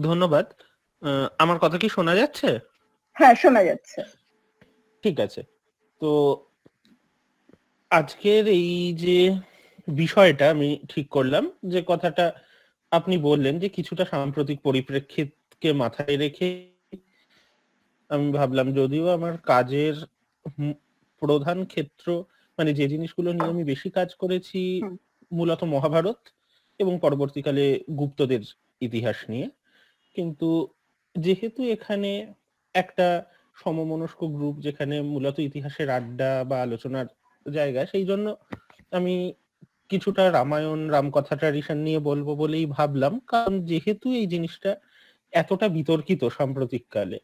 ধন্যবাদ। আমার কথা কি শোনা যাচ্ছে? হ্যাঁ, শোনা যাচ্ছে। ঠিক আছে। তো আজকের এই যে বিষয়টা আমি ঠিক করলাম, যে কথাটা আপনি বললেন যে কিছুটা সাম্প্রতিক পরিপ্রেক্ষিতকে মাথায় রেখে আমি ভাবলাম, যদিও আমার কাজের প্রধান ক্ষেত্র, মানে যে জিনিসগুলো নিয়ে আমি বেশি কাজ করেছি মূলত মহাভারত এবং পরবর্তীকালে গুপ্তদের ইতিহাস নিয়ে, কিন্তু যেহেতু এখানে একটা সমমনস্ক গ্রুপ যেখানে মূলত ইতিহাসের আড্ডা বা আলোচনার জায়গা, সেই জন্য আমি কিছুটা রামায়ণ রামকথা ট্র্যাডিশন নিয়ে বলবো বলেই ভাবলাম, কারণ যেহেতু এই জিনিসটা এতটা বিতর্কিত সাম্প্রতিককালে,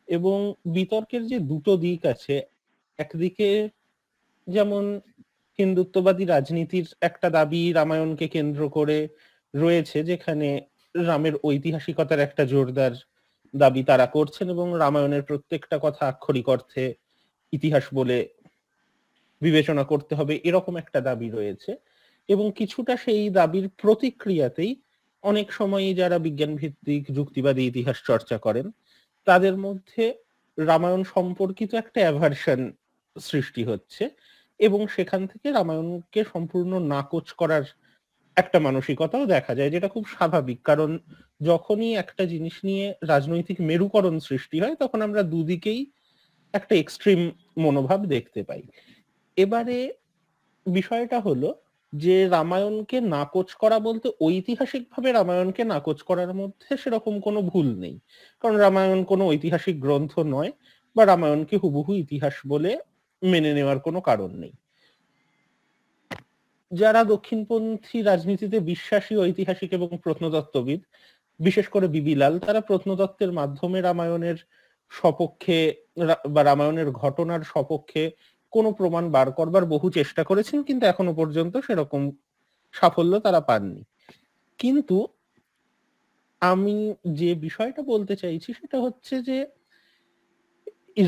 এবং বিতর্কের যে দুটো দিক আছে, একদিকে যেমন হিন্দুত্ববাদী রাজনীতির একটা দাবি রামায়ণকে কেন্দ্র করে রয়েছে, যেখানে রামের ঐতিহাসিকতার একটা জোরদার দাবি তারা করছেন এবং রামায়ণের প্রত্যেকটা কথা আক্ষরিক অর্থে ইতিহাস বলে বিবেচনা করতে হবে, এরকম একটা দাবি রয়েছে। এবং কিছুটা সেই দাবির প্রতিক্রিয়াতেই অনেক সময়ই যারা বিজ্ঞান ভিত্তিক যুক্তিবাদী ইতিহাস চর্চা করেন তাদের মধ্যে রামায়ণ সম্পর্কিত একটা অ্যাভারশন সৃষ্টি হচ্ছে, এবং সেখান থেকে রামায়ণকে সম্পূর্ণ নাকচ করার একটা মানসিকতাও দেখা যায়, যেটা খুব স্বাভাবিক। কারণ যখনই একটা জিনিস নিয়ে রাজনৈতিক মেরুকরণ সৃষ্টি হয় তখন আমরা দুদিকেই একটা এক্সট্রিম মনোভাব দেখতে পাই। এবারে বিষয়টা হলো যে রামায়ণকে নাকচ করা বলতে ঐতিহাসিকভাবে রামায়ণকে নাকচ করার মধ্যে সেরকম কোনো ভুল নেই, কারণ রামায়ণ কোনো ঐতিহাসিক গ্রন্থ নয়, বা রামায়ণকে হুবহু ইতিহাস বলে মেনে নেওয়ার কোনো কারণ নেই। যারা দক্ষিণপন্থী রাজনীতিতে বিশ্বাসী ঐতিহাসিক এবং প্রত্নতত্ত্ববিদ, বিশেষ করে বিবি লাল, তারা প্রত্নতত্ত্বের মাধ্যমে রামায়ণের সপক্ষে বা রামায়ণের ঘটনার সপক্ষে কোনো প্রমাণ বার করবার বহু চেষ্টা করেছেন, কিন্তু এখনো পর্যন্ত সেরকম সাফল্য তারা পাননি। কিন্তু আমি যে বিষয়টা বলতে চাইছি সেটা হচ্ছে যে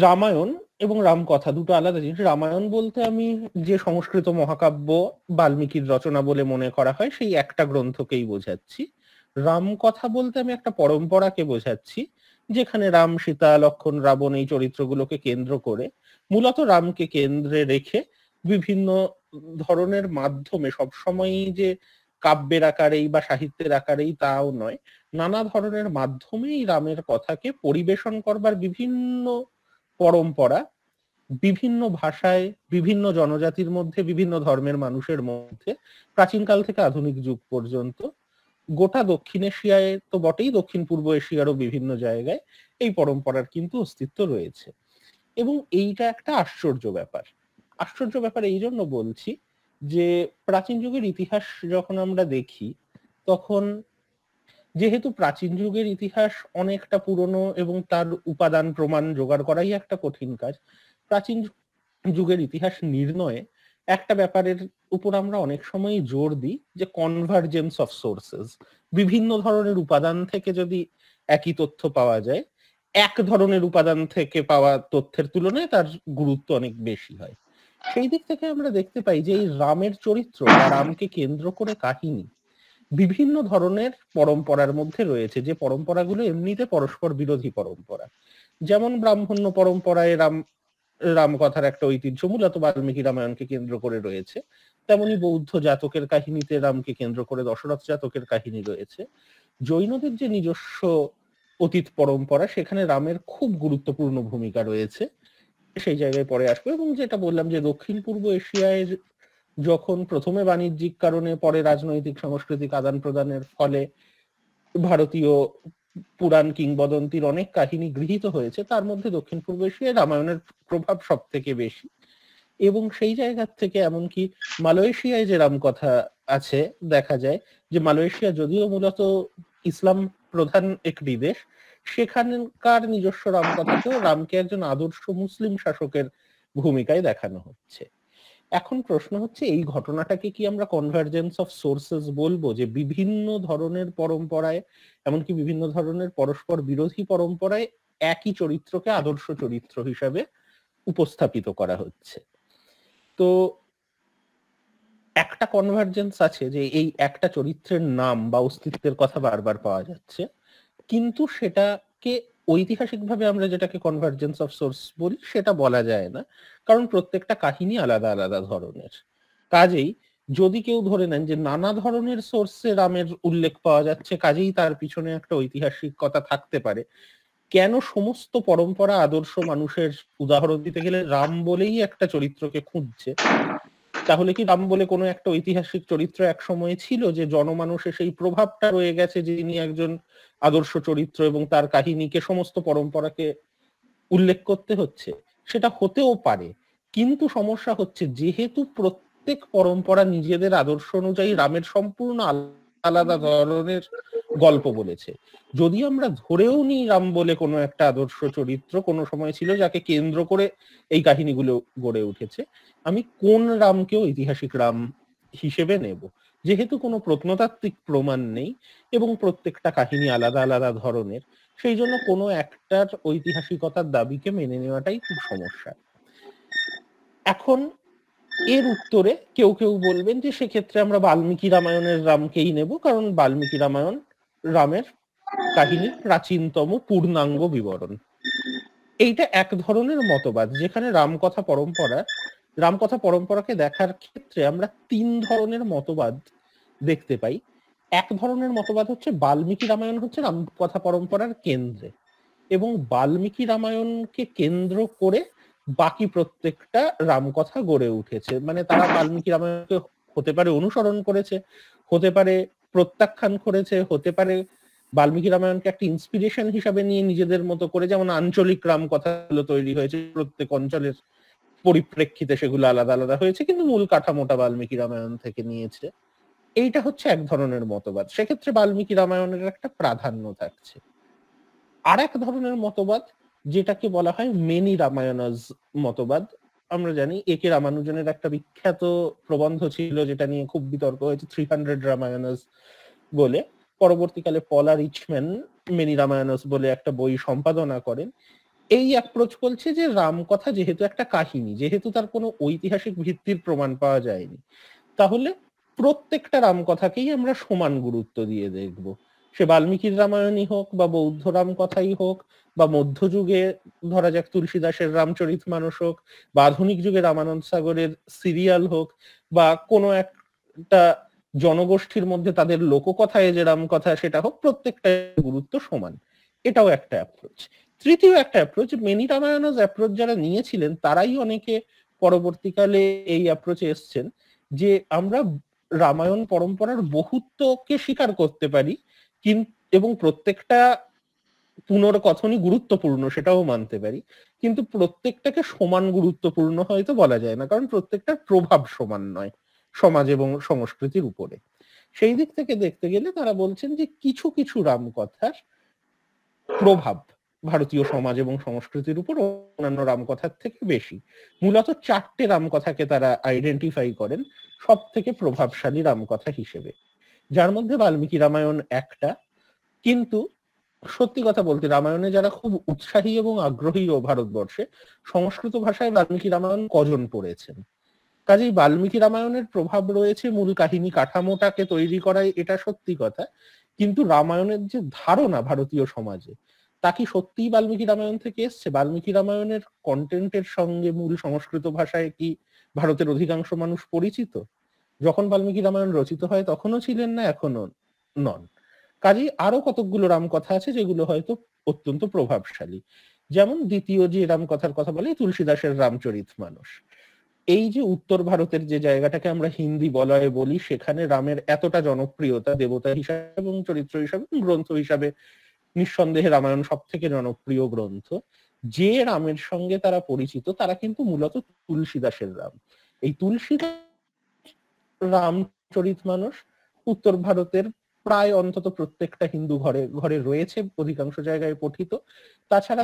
রামায়ণ এবং রামকথা দুটো আলাদা জিনিস। রামায়ণ বলতে আমি যে সংস্কৃত মহাকাব্য বাল্মীকির রচনা বলে মনে করা হয় সেই একটা গ্রন্থকেই বোঝাচ্ছি। রামকথা বলতে আমি একটা পরম্পরাকে বোঝাচ্ছি, যেখানে রাম, সীতা, লক্ষ্মণ, রাবণ এই চরিত্রগুলোকে কেন্দ্র করে, মূলত রামকে কেন্দ্রে রেখে বিভিন্ন ধরনের মাধ্যমে, সবসময়ই যে কাব্যের আকারেই বা সাহিত্যের আকারেই তাও নয়, নানা ধরনের মাধ্যমেই রামের কথাকে পরিবেশন করবার বিভিন্ন পরম্পরা, বিভিন্ন ভাষায়, বিভিন্ন জনজাতির মধ্যে, বিভিন্ন ধর্মের মানুষের মধ্যে, প্রাচীনকাল থেকে আধুনিক যুগ পর্যন্ত গোটা দক্ষিণ এশিয়ায় তো বটেই, দক্ষিণ পূর্ব এশিয়ারও বিভিন্ন জায়গায় এই পরম্পরার কিন্তু অস্তিত্ব রয়েছে। এবং এইটা একটা আশ্চর্য ব্যাপার। আশ্চর্য ব্যাপার এই জন্য বলছি যে প্রাচীন যুগের ইতিহাস যখন আমরা দেখি, তখন যেহেতু প্রাচীন যুগের ইতিহাস অনেকটা পুরনো এবং তার উপাদান প্রমাণ জোগাড় করাই একটা কঠিন কাজ, প্রাচীন যুগের ইতিহাস নির্ণয়ে একটা ব্যাপারের উপর আমরা অনেক সময় জোর দিই, যে কনভার্জেন্স অফ সোর্সেস। বিভিন্ন ধরনের উপাদান থেকে যদি একই তথ্য পাওয়া যায়, এক ধরনের উপাদান থেকে পাওয়া তথ্যের তুলনায় তার গুরুত্ব অনেক বেশি হয়। সেই দিক থেকে আমরা দেখতে পাই যে এই রামের চরিত্র বা রামকে কেন্দ্র করে কাহিনী বিভিন্ন ধরনের পরম্পরার মধ্যে রয়েছে, যে পরম্পরাগুলো এমনিতে পরস্পর বিরোধী পরম্পরা। যেমন ব্রাহ্মণ্য পরম্পরায় রামকথার একটা ঐতিহ্য মূলত বাল্মীকি রামায়ণকে কেন্দ্র করে রয়েছে, তেমনি বৌদ্ধ জাতকের কাহিনীতে রামকে কেন্দ্র করে দশরথ জাতকের কাহিনী রয়েছে। জৈনদের যে নিজস্ব অতীত পরম্পরা, সেখানে রামের খুব গুরুত্বপূর্ণ ভূমিকা রয়েছে, সেই জায়গায় পরে আসবো। এবং যেটা বললাম যে দক্ষিণ পূর্ব এশিয়ায় যখন প্রথমে বাণিজ্যিক কারণে, পরে রাজনৈতিক সাংস্কৃতিক আদান প্রদানের ফলে ভারতীয় পুরাণ কিংবদন্তির অনেক কাহিনী গৃহীত হয়েছে, তার মধ্যে দক্ষিণ পূর্ব এশিয়ায় রামায়ণের প্রভাব সব থেকে বেশি। এবং সেই জায়গা থেকে এমনকি মালয়েশিয়ায় যে রামকথা আছে, দেখা যায় যে মালয়েশিয়া যদিও মূলত ইসলাম প্রধান একটি দেশ, সেখানকার নিজস্ব রামকথাতেও রামকে একজন আদর্শ মুসলিম শাসকের ভূমিকায় দেখানো হচ্ছে। এখন প্রশ্ন হচ্ছে, এই ঘটনাটাকে কি আমরা কনভার্জেন্স অফ সোর্সেস বলবো, যে বিভিন্ন ধরনের পরম্পরায়, এমনকি বিভিন্ন ধরনের পরস্পর বিরোধী পরম্পরায় একই চরিত্রকে আদর্শ চরিত্র হিসাবে উপস্থাপিত করা হচ্ছে? তো একটা কনভার্জেন্স আছে, যে এই একটা চরিত্রের নাম বা অস্তিত্বের কথা বারবার পাওয়া যাচ্ছে, কিন্তু সেটাকে ঐতিহাসিকভাবে আমরা যেটাকে কনভার্জেন্স অফ সোর্স বলি সেটা বলা যায় না, কারণ প্রত্যেকটা কাহিনী আলাদা আলাদা ধরনের। কাজেই যদি কেউ ধরে নেন যে নানা ধরনের সোর্সে রামের উল্লেখ পাওয়া যাচ্ছে, কাজেই তার পিছনে একটা ঐতিহাসিকতা থাকতে পারে, কেন সমস্ত পরম্পরা আদর্শ মানুষের উদাহরণ দিতে গেলে রাম বলেই একটা চরিত্রকে খুঁজছে? তাহলে কি রাম বলে কোনো একটা ঐতিহাসিক চরিত্র এক সময়ে ছিল যে জনমানুষে সেই প্রভাবটা রয়ে গেছে যে তিনি একজন আদর্শ চরিত্র এবং তার কাহিনীকে সমস্ত পরম্পরাকে উল্লেখ করতে হচ্ছে? সেটা হতেও পারে, কিন্তু সমস্যা হচ্ছে যেহেতু প্রত্যেক পরম্পরা নিজেদের আদর্শ অনুযায়ী রামের সম্পূর্ণ আলাদা ধরনের গল্প বলেছে। যদি আমরা ধরেও নিই রাম বলে কোনো একটা আদর্শ চরিত্র কোনো সময় ছিল যাকে কেন্দ্র করে এই কাহিনীগুলো গড়ে উঠেছে, আমি কোন রামকে ঐতিহাসিক রাম হিসেবে নেব? যেহেতু কোনো প্রত্নতাত্ত্বিক প্রমাণ নেই এবং প্রত্যেকটা কাহিনী আলাদা আলাদা ধরনের, সেই জন্য কোনো একটার ঐতিহাসিকতার দাবিকে মেনে নেওয়াটাই খুব সমস্যা। এখন এর উত্তরে কেউ কেউ বলবেন যে সেক্ষেত্রে আমরা বাল্মীকি রামায়ণের রামকেই নেব, কারণ বাল্মীকি রামায়ণ রামের কাহিনীর প্রাচীনতম পূর্ণাঙ্গ বিবরণ। এইটা এক ধরনের মতবাদ, যেখানে রামকথা পরম্পরাকে দেখার ক্ষেত্রে আমরা তিন ধরনের মতবাদ দেখতে পাই। এক ধরনের মতবাদ হচ্ছে বাল্মীকি রামায়ণ হচ্ছে রামকথা পরম্পরার কেন্দ্রে, এবং বাল্মীকি রামায়ণকে কেন্দ্র করে বাকি প্রত্যেকটা রামকথা গড়ে উঠেছে। মানে তারা বাল্মীকি রামায়ণকে হতে পারে অনুসরণ করেছে, হতে পারে প্রত্যাখ্যান করেছে, হতে পারে বাল্মীকি রামায়ণকে একটা ইন্সপিরেশন হিসাবে নিয়ে নিজেদের মতো করে, যেমন আঞ্চলিক রামকথাগুলো তৈরি হয়েছে, প্রত্যেক অঞ্চলের পরিপ্রেক্ষিতে সেগুলো আলাদা আলাদা হয়েছে, কিন্তু মূল কাঠামোটা বাল্মীকি রামায়ণ থেকে নিয়েছে। এইটা হচ্ছে এক ধরনের মতবাদ, সেক্ষেত্রে বাল্মীকি রামায়ণের একটা প্রাধান্য থাকছে। আর এক ধরনের মতবাদ যেটাকে বলা হয় মেনি রামায়ণাস মতবাদ। আমরা জানি একে রামানুজনের একটা বিখ্যাত প্রবন্ধ ছিল যেটা নিয়ে খুব বিতর্ক হয়েছে, 300 রামায়ণাস বলে। পরবর্তীকালে পলা রিচম্যান মেনি রামায়ণাস বলে একটা বই সম্পাদনা করেন। এই অ্যাপ্রোচ বলছে যে রামকথা যেহেতু একটা কাহিনী, যেহেতু তার কোনো ঐতিহাসিক ভিত্তির প্রমাণ পাওয়া যায়নি, তাহলে প্রত্যেকটা রামকথাকেই আমরা সমান গুরুত্ব দিয়ে দেখব। সে বাল্মীকির রামায়ণই হোক, বা বৌদ্ধ রামকথাই হোক, বা মধ্যযুগে ধরা যাক তুলসীদাসের রামচরিত মানস হোক, বা আধুনিক যুগে রামানন্দ সাগরের সিরিয়াল হোক, বা কোনো একটা জনগোষ্ঠীর মধ্যে তাদের লোককথায় যে রামকথা সেটা হোক, প্রত্যেকটা গুরুত্ব সমান। এটাও একটা অ্যাপ্রোচ। তৃতীয় একটা অ্যাপ্রোচ, মেনি রামায়ণাস অ্যাপ্রোচ যারা নিয়েছিলেন তারাই অনেকে পরবর্তীকালে এই অ্যাপ্রোচে এসছেন যে আমরা রামায়ণ পরম্পরার বহুত্বকে স্বীকার করতে পারি, এবং প্রত্যেকটা পুনর্কথনই গুরুত্বপূর্ণ সেটাও মানতে পারি, কিন্তু প্রত্যেকটাকে সমান গুরুত্বপূর্ণ হয়তো বলা যায় না, কারণ প্রত্যেকটার প্রভাব সমান নয় সমাজ এবং সংস্কৃতির উপরে। সেই দিক থেকে দেখতে গেলে তারা বলছেন যে কিছু কিছু রামকথার প্রভাব ভারতীয় সমাজ এবং সংস্কৃতির উপর অন্যান্য রামকথার থেকে বেশি। মূলত 4টে রামকথাকে তারা আইডেন্টিফাই করেন সব থেকে প্রভাবশালী রামকথা হিসেবে, যার মধ্যে বাল্মীকি রামায়ণ একটা। কিন্তু সত্যি কথা বলতে রামায়ণে যারা খুব উৎসাহী এবং আগ্রহী ও ভারতবর্ষে, সংস্কৃত ভাষায় বাল্মীকি রামায়ণ কজন পড়েছেন? কাজেই বাল্মীকি রামায়ণের প্রভাব রয়েছে মূল কাহিনী কাঠামোটাকে তৈরি করায়, এটা সত্যি কথা। কিন্তু রামায়ণের যে ধারণা ভারতীয় সমাজে, তা কি সত্যিই বাল্মীকি রামায়ণ থেকে এসছে? বাল্মীকি রামায়ণের কন্টেন্টের সঙ্গে মূল সংস্কৃত ভাষায় কি ভারতের অধিকাংশ মানুষ পরিচিত? যখন বাল্মীকি রামায়ণ রচিত হয় তখনও ছিলেন না, এখনো নন। কাজেই আরো কতকগুলো রামকথা আছে যেগুলো হয়তো অত্যন্ত প্রভাবশালী। যেমন দ্বিতীয় যে রামকথার কথা বলি, তুলসীদাসের রামচরিত মানস। এই যে উত্তর ভারতের যে জায়গাটাকে আমরা হিন্দি বলয়ে বলি, সেখানে রামের এতটা জনপ্রিয়তা দেবতা হিসাবে এবং চরিত্র হিসাবে, গ্রন্থ হিসাবে নিঃসন্দেহে রামায়ণ সব থেকে জনপ্রিয় গ্রন্থ। যে রামের সঙ্গে তারা পরিচিত তারা কিন্তু মূলত তুলসীদাসের রাম। এই তুলসীদাস রামচরিত মানস উত্তর ভারতের প্রায় অন্তত প্রত্যেকটা হিন্দু ঘরে ঘরে রয়েছে, অধিকাংশ জায়গায় পঠিত। তাছাড়া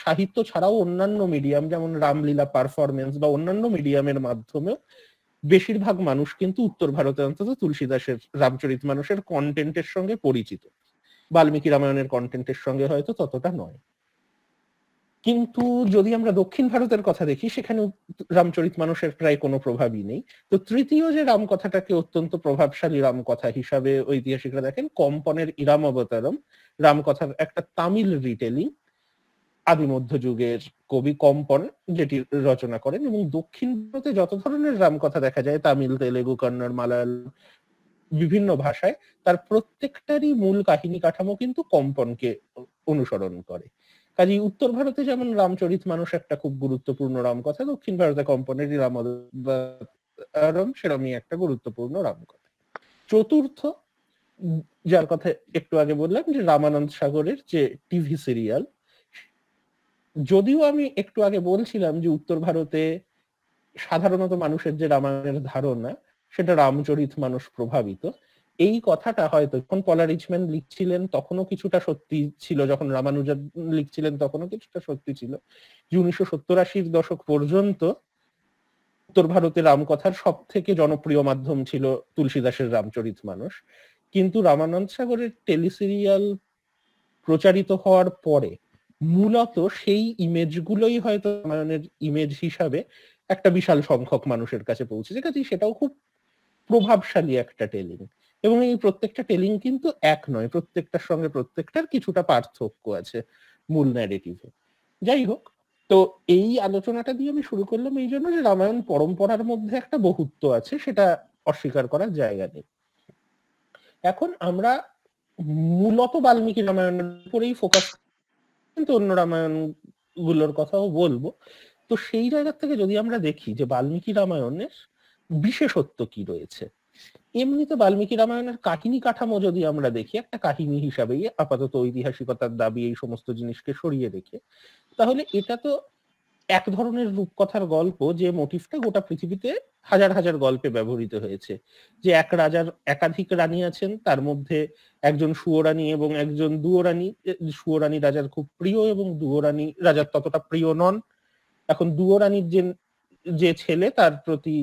সাহিত্য ছাড়াও অন্যান্য মিডিয়াম যেমন রামলীলা পারফরমেন্স বা অন্যান্য মিডিয়ামের মাধ্যমেও বেশিরভাগ মানুষ কিন্তু উত্তর ভারতে অন্তত তুলসীদাসের রামচরিত মানসের কন্টেন্টের সঙ্গে পরিচিত। বাল্মীকি রামায়ণের কন্টেন্টের সঙ্গে হয়তো ততটা নয়। কিন্তু যদি আমরা দক্ষিণ ভারতের কথা দেখি, সেখানে রামচরিতমানসের প্রায় কোনো প্রভাবই নেই। তো তৃতীয় যে রামকথাটাকে অত্যন্ত প্রভাবশালী রামকথা হিসাবে ঐতিহাসিকরা দেখেন, কম্পনের ইরাম অবতারম রামকথার একটা তামিল রিটেলিং আদি মধ্যযুগের কবি কম্পন যেটি রচনা করেন। এবং দক্ষিণ ভারতে যত ধরনের রামকথা দেখা যায়, তামিল, তেলেগু, কন্নড়, মালায়ালাম বিভিন্ন ভাষায়, তার প্রত্যেকটারই মূল কাহিনী কাঠামো কিন্তু কম্পনকে অনুসরণ করে। কাজেই উত্তর ভারতে যেমন রামচরিতমানস একটা খুব গুরুত্বপূর্ণ রামকথা, দক্ষিণ ভারতে কম্পনেরই রামায়ণ সেরকমই একটা গুরুত্বপূর্ণ রামকথা। চতুর্থ, যার কথা একটু আগে বললাম, যে রামানন্দ সাগরের যে টিভি সিরিয়াল, যদিও আমি একটু আগে বলছিলাম যে উত্তর ভারতে সাধারণত মানুষের যে রামায়ণের ধারণা সেটা রামচরিতমানস প্রভাবিত, এই কথাটা হয়তো যখন পলা রিচম্যান লিখছিলেন তখনও কিছুটা সত্যি ছিল, যখন রামানুজন লিখছিলেন তখনও কিছুটা সত্যি ছিল, যে 1970-80 দশক পর্যন্ত উত্তর ভারতের রামকথার সব থেকে জনপ্রিয় মাধ্যম ছিল তুলসীদাসের রামচরিতমানস। কিন্তু রামানন্দ সাগরের টেলিসিরিয়াল প্রচারিত হওয়ার পরে মূলত সেই ইমেজগুলোই হয়তো রামায়ণের ইমেজ হিসাবে একটা বিশাল সংখ্যক মানুষের কাছে পৌঁছেছে। কাজেই সেটাও খুব প্রভাবশালী একটা টেলিং। এবং এই প্রত্যেকটা টেলিং কিন্তু এক নয়, প্রত্যেকটার সঙ্গে প্রত্যেকটার কিছুটা পার্থক্য আছে মূল ন্যারেটিভে। যাই হোক, তো এই আলোচনাটা দিয়ে আমি শুরু করলাম এই জন্য যে রামায়ণ পরম্পরার মধ্যে একটা বহুত্ব আছে, সেটা অস্বীকার করার জায়গা নেই। এখন আমরা মূলত বাল্মীকি রামায়ণের উপরেই ফোকাস, কিন্তু অন্য রামায়ণ গুলোর কথাও বলবো। তো সেই জায়গা থেকে যদি আমরা দেখি যে বাল্মীকি রামায়ণের বিশেষত্ব কি রয়েছে, এমনিতে বাল্মীকি রামায়ণের কাহিনী কাঠামো যদি আমরা দেখি একটা কাহিনী হিসাবেই, আপাতত ঐতিহাসিকতার দাবি এই সমস্ত জিনিসকে সরিয়ে রেখে, তাহলে এটা তো এক ধরনের রূপকথার গল্প, যে মোটিভটা গোটা পৃথিবীতে হাজার হাজার গল্পে ব্যবহৃত হয়েছে, যে এক রাজার একাধিক রানী আছেন, তার মধ্যে একজন সুয়োরানী এবং একজন দুয়োরানী। সুয়োরানী রাজার খুব প্রিয় এবং দুয়োরানী রাজার ততটা প্রিয় নন। এখন দুয়োরানীর যে ছেলে, তার প্রতি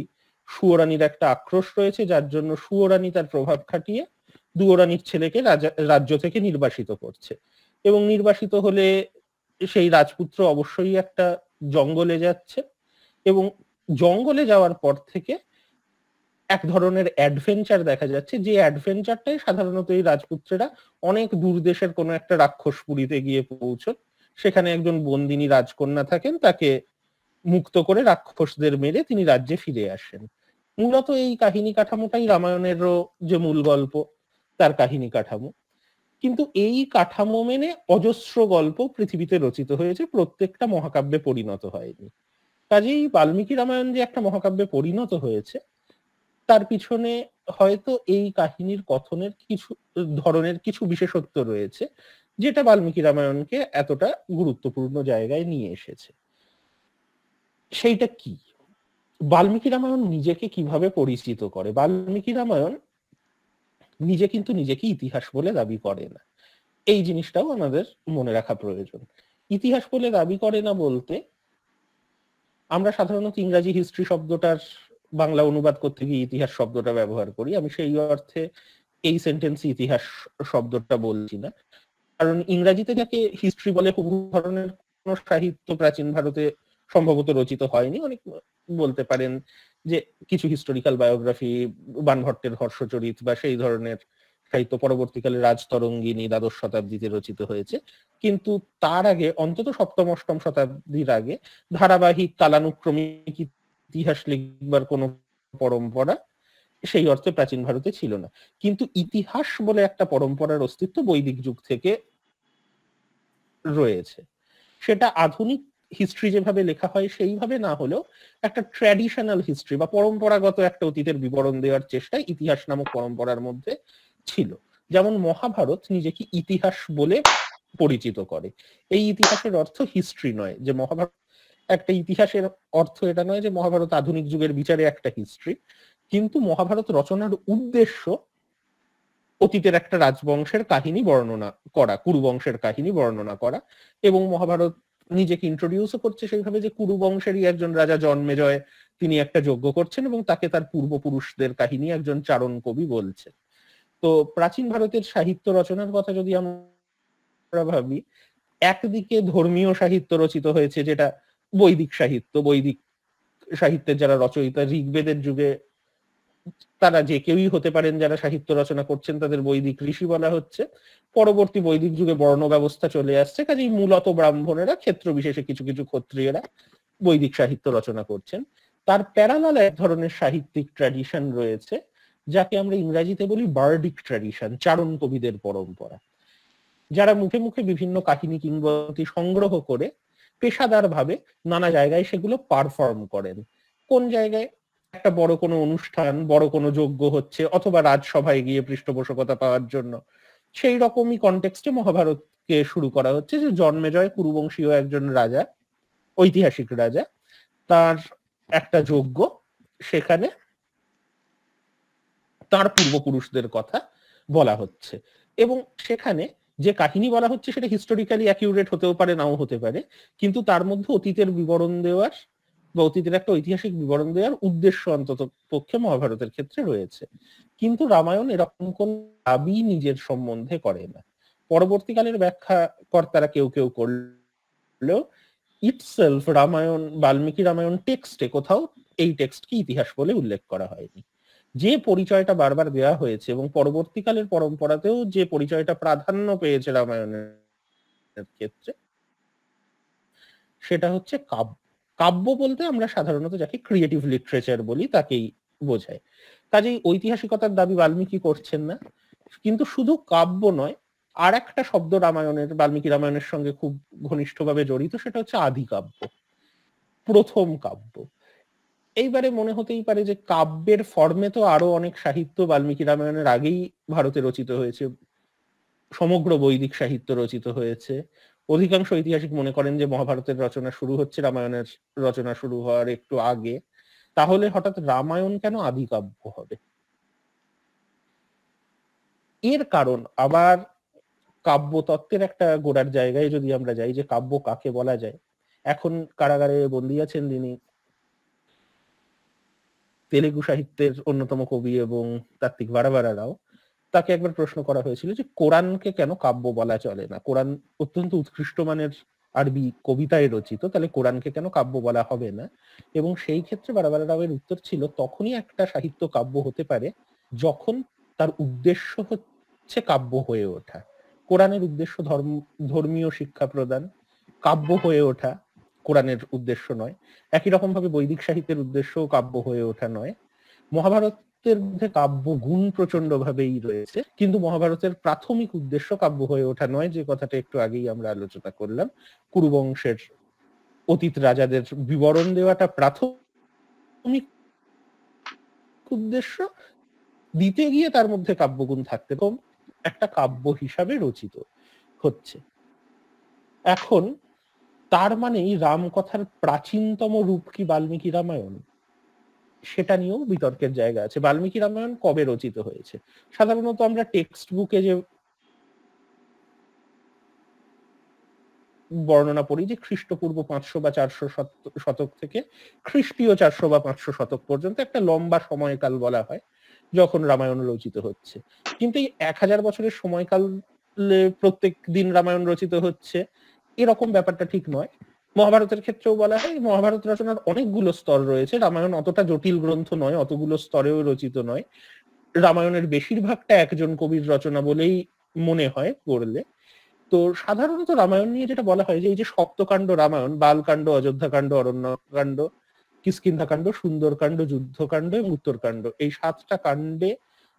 সুয়োরানীর একটা আক্রোশ রয়েছে, যার জন্য সুয়োরানী তার প্রভাব খাটিয়ে দুয়োরানীর ছেলেকে রাজ্য থেকে নির্বাসিত করছে। এবং নির্বাসিত হলে সেই রাজপুত্র অবশ্যই একটা জঙ্গলে যাচ্ছে, এবং জঙ্গলে যাওয়ার পর থেকে এক ধরনের অ্যাডভেঞ্চার দেখা যাচ্ছে, যে অ্যাডভেঞ্চারটাই সাধারণত এই রাজপুত্রেরা অনেক দূর দেশের কোনো একটা রাক্ষসপুরীতে গিয়ে পৌঁছন, সেখানে একজন বন্দিনী রাজকন্যা থাকেন, তাকে মুক্ত করে রাক্ষসদের মেরে তিনি রাজ্যে ফিরে আসেন। মূলত এই কাহিনী কাঠামোটাই রামায়ণেরও যে মূল গল্প তার কাহিনী কাঠামো। কিন্তু এই কাঠামো মেনে অজস্র গল্প পৃথিবীতে রচিত হয়েছে, প্রত্যেকটা মহাকাব্যে পরিণত হয়নি। কাজেই বাল্মীকি রামায়ণ যে একটা মহাকাব্যে পরিণত হয়েছে, তার পিছনে হয়তো এই কাহিনীর কথনের কিছু ধরনের কিছু বিশেষত্ব রয়েছে, যেটা বাল্মীকি রামায়ণকে এতটা গুরুত্বপূর্ণ জায়গায় নিয়ে এসেছে। সেইটা কি? বাল্মীকি রামায়ণ নিজেকে কিভাবে পরিচিত করে? বাল্মীকি রামায়ণ নিজে কিন্তু নিজেকে ইতিহাস বলে দাবি করে না, এই জিনিসটাও আমাদের মনে রাখা প্রয়োজন। ইতিহাস বলে দাবি করে না বলতে, আমরা সাধারণত ইংরাজি হিস্ট্রি শব্দটার বাংলা অনুবাদ করতে গিয়ে ইতিহাস শব্দটা ব্যবহার করি। আমি সেই অর্থে এই সেন্টেন্সে ইতিহাস শব্দটা বলছি না, কারণ ইংরাজিতে যাকে হিস্ট্রি বলে বহু ধরনের কোন সাহিত্য প্রাচীন ভারতে সম্ভবত রচিত হয়নি। অনেক বলতে পারেন যে কিছু হিস্টোরিক্যাল বায়োগ্রাফি, বাণভট্টের হর্ষচরিত বা সেই ধরনের সাহিত্য পরবর্তীকালে রাজতরঙ্গিনী দ্বাদশ শতাব্দীতে রচিত হয়েছে। কিন্তু তার আগে, অন্তত সপ্তম অষ্টম শতাব্দীর আগে, ধারাবাহিক কালানুক্রমিক ইতিহাস লিখবার কোন পরম্পরা সেই অর্থে প্রাচীন ভারতে ছিল না। কিন্তু ইতিহাস বলে একটা পরম্পরার অস্তিত্ব বৈদিক যুগ থেকে রয়েছে। সেটা আধুনিক হিস্ট্রি যেভাবে লেখা হয় সেইভাবে না হলেও একটা ট্র্যাডিশনাল হিস্ট্রি বা পরম্পরাগত একটা অতীতের বিবরণ দেওয়ার চেষ্টা ইতিহাস নামক পরম্পরার মধ্যে ছিল। যেমন মহাভারত নিজেকে ইতিহাস বলে পরিচিত করে। এই ইতিহাসের অর্থ হিস্ট্রি নয়, যে মহাভারত একটা ইতিহাসের অর্থ এটা নয় যে মহাভারত আধুনিক যুগের বিচারে একটা হিস্ট্রি। কিন্তু মহাভারত রচনার উদ্দেশ্য অতীতের একটা রাজবংশের কাহিনী বর্ণনা করা, কুরু বংশের কাহিনী বর্ণনা করা। এবং মহাভারত নিজেকে ইন্ট্রোডিউসও করছে সেইভাবে যে কুরু বংশেরই একজন রাজা জন্মেজয়, তিনি একটা যজ্ঞ করছেন এবং তাকে তার পূর্বপুরুষদের কাহিনী একজন চারণ কবি বলছেন। তো প্রাচীন ভারতের সাহিত্য রচনার কথা যদি আমরা ভাবি, একদিকে ধর্মীয় সাহিত্য রচিত হয়েছে, যেটা বৈদিক সাহিত্য, বৈদিক সাহিত্যের যারা রচয়িতা, ঋগ্বেদের যুগে তারা যে কেউই হতে পারেন যারা সাহিত্য রচনা করছেন, তাদের বৈদিক ঋষি বলা হচ্ছে। পরবর্তী বৈদিক যুগে বর্ণ ব্যবস্থা চলে আসছে, কাজেই মূলত ব্রাহ্মণেরা, ক্ষেত্র বিশেষে কিছু কিছু ক্ষত্রিয়রা বৈদিক সাহিত্য রচনা করছেন। তার প্যারালাল এক ধরনের সাহিত্যিক ট্র্যাডিশন রয়েছে, যাকে আমরা ইংরেজিতে বলি বার্ডিক ট্র্যাডিশন, চারণ কবিদের পরম্পরা, যারা মুখে মুখে বিভিন্ন কাহিনী কিংবদন্তি সংগ্রহ করে পেশাদার ভাবে নানা জায়গায় সেগুলো পারফর্ম করেন। কোন জায়গায় একটা বড় কোনো অনুষ্ঠান, বড় কোনো যজ্ঞ হচ্ছে, অথবা রাজসভায় গিয়ে পৃষ্ঠপোষকতা পাওয়ার জন্য, সেই রকমই কনটেক্সটে মহাভারতকে শুরু করা হচ্ছে। যে জন্মেজয় কুরুবংশীয় একজন রাজা, ঐতিহাসিক রাজা, তার একটা যজ্ঞ, সেখানে তার পূর্বপুরুষদের কথা বলা হচ্ছে, এবং সেখানে যে কাহিনী বলা হচ্ছে সেটা হিস্টোরিক্যালি অ্যাকিউরেট হতেও পারে, নাও হতে পারে, কিন্তু তার মধ্যে অতীতের বিবরণ দেওয়ার বা অতীতের একটা ঐতিহাসিক বিবরণ দেওয়ার উদ্দেশ্য অন্তত পক্ষে মহাভারতের ক্ষেত্রে রয়েছে। কিন্তু রামায়ণ এরকম কোন দাবি নিজের সম্বন্ধে করে না। পরবর্তীকালের ব্যাখ্যাকর্তারা কেউ কেউ করলেও ইটসেলফ রামায়ণ, বাল্মীকি রামায়ণ টেক্সটে কোথাও এই টেক্সটকে ইতিহাস বলে উল্লেখ করা হয়নি। যে পরিচয়টা বারবার দেওয়া হয়েছে এবং পরবর্তীকালের পরম্পরাতেও যে পরিচয়টা প্রাধান্য পেয়েছে রামায়ণের ক্ষেত্রে, সেটা হচ্ছে কাব্য। কাব্য বলতে আমরা সাধারণত যাকে ক্রিয়েটিভ লিটারেচার বলি তাকেই বোঝায়। কাজেই ঐতিহাসিকতার দাবি বাল্মীকি করছেন না। কিন্তু শুধু কাব্য নয়, আর একটা শব্দ রামায়ণের, বাল্মীকি রামায়ণের সঙ্গে খুব ঘনিষ্ঠভাবে জড়িত, সেটা হচ্ছে আদিকাব্য, প্রথম কাব্য। এইবারে মনে হতেই পারে যে কাব্যের ফর্মে তো আরো অনেক সাহিত্য বাল্মীকি রামায়ণের আগেই ভারতে রচিত হয়েছে, সমগ্র বৈদিক সাহিত্য রচিত হয়েছে। অধিকাংশ ঐতিহাসিক মনে করেন যে মহাভারতের রচনা শুরু হচ্ছে রামায়ণের রচনা শুরু হওয়ার একটু আগে। তাহলে হঠাৎ রামায়ণ কেন আদিকাব্য হবে? এর কারণ আবার কাব্যতত্ত্বের একটা গোড়ার জায়গায় যদি আমরা যাই, যে কাব্য কাকে বলা যায়। এখন কারাগারে বন্দী আছেন যিনি তেলেগু সাহিত্যের অন্যতম কবি এবং তাত্ত্বিক ভারাভারা রাও, তাকে একবার প্রশ্ন করা হয়েছিল যে কোরআনকে কেন কাব্য বলা চলে না, কোরআন অত্যন্ত উৎকৃষ্ট মানের আরবি কবিতায় রচিত, তাহলে কোরআনকে কেন কাব্য বলা হবে না? এবং সেই ক্ষেত্রে ভারাভারা রাওয়ের উত্তর ছিল, তখনই একটা সাহিত্য কাব্য হতে পারে যখন তার উদ্দেশ্য হচ্ছে কাব্য হয়ে ওঠা। কোরআনের উদ্দেশ্য ধর্মীয় শিক্ষা প্রদান, কাব্য হয়ে ওঠা কোরআনের উদ্দেশ্য নয়। একই রকম ভাবে বৈদিক সাহিত্যের উদ্দেশ্য কাব্য হয়ে ওঠা নয়। মহাভারতের মধ্যে কাব্য গুণ প্রচন্ড ভাবেই রয়েছে, কিন্তু মহাভারতের প্রাথমিক উদ্দেশ্য কাব্য হয়ে ওঠা নয়, যে কথাটা একটু আগেই আমরা আলোচনা করলাম। কুরুবংশের অতীত রাজাদের বিবরণ দেওয়াটা প্রাথমিক উদ্দেশ্য, দিতে গিয়ে তার মধ্যে কাব্যগুণ থাকতে কম একটা কাব্য হিসাবে রচিত হচ্ছে। এখন তার মানেই রামকথার প্রাচীনতম রূপ কি বাল্মীকি রামায়ণ? সেটা নিয়েও বিতর্কের জায়গা আছে। বাল্মীকি রামায়ণ কবে রচিত হয়েছে? সাধারণত আমরা টেক্সট বুকে যে বর্ণনা পড়ি যে খ্রিস্টপূর্ব 500 বা 400 শতক থেকে খ্রিস্টীয় 400 বা 500 শতক পর্যন্ত একটা লম্বা সময়কাল বলা হয় যখন রামায়ণ রচিত হচ্ছে। কিন্তু এই 1000 বছরের সময়কালে প্রত্যেক দিন রামায়ণ রচিত হচ্ছে এরকম ব্যাপারটা ঠিক নয়। মহাভারতের ক্ষেত্রেও বলা হয় মহাভারত রচনার অনেকগুলো স্তর রয়েছে, রামায়ণ অতটা জটিল গ্রন্থ নয়, অতগুলো স্তরেও রচিত নয়। রামায়ণের বেশিরভাগটা একজন কবির রচনা বলেই মনে হয় পড়লে। তো সাধারণত রামায়ণ নিয়ে যেটা বলা হয় যে এই যে সপ্তকাণ্ড রামায়ণ, বালকাণ্ড, অযোধ্যাকাণ্ড, অরণ্যকাণ্ড, কিষ্কিন্ধাকাণ্ড, সুন্দরকাণ্ড, যুদ্ধকাণ্ড এবং উত্তরকাণ্ড, এই 7টা কাণ্ডে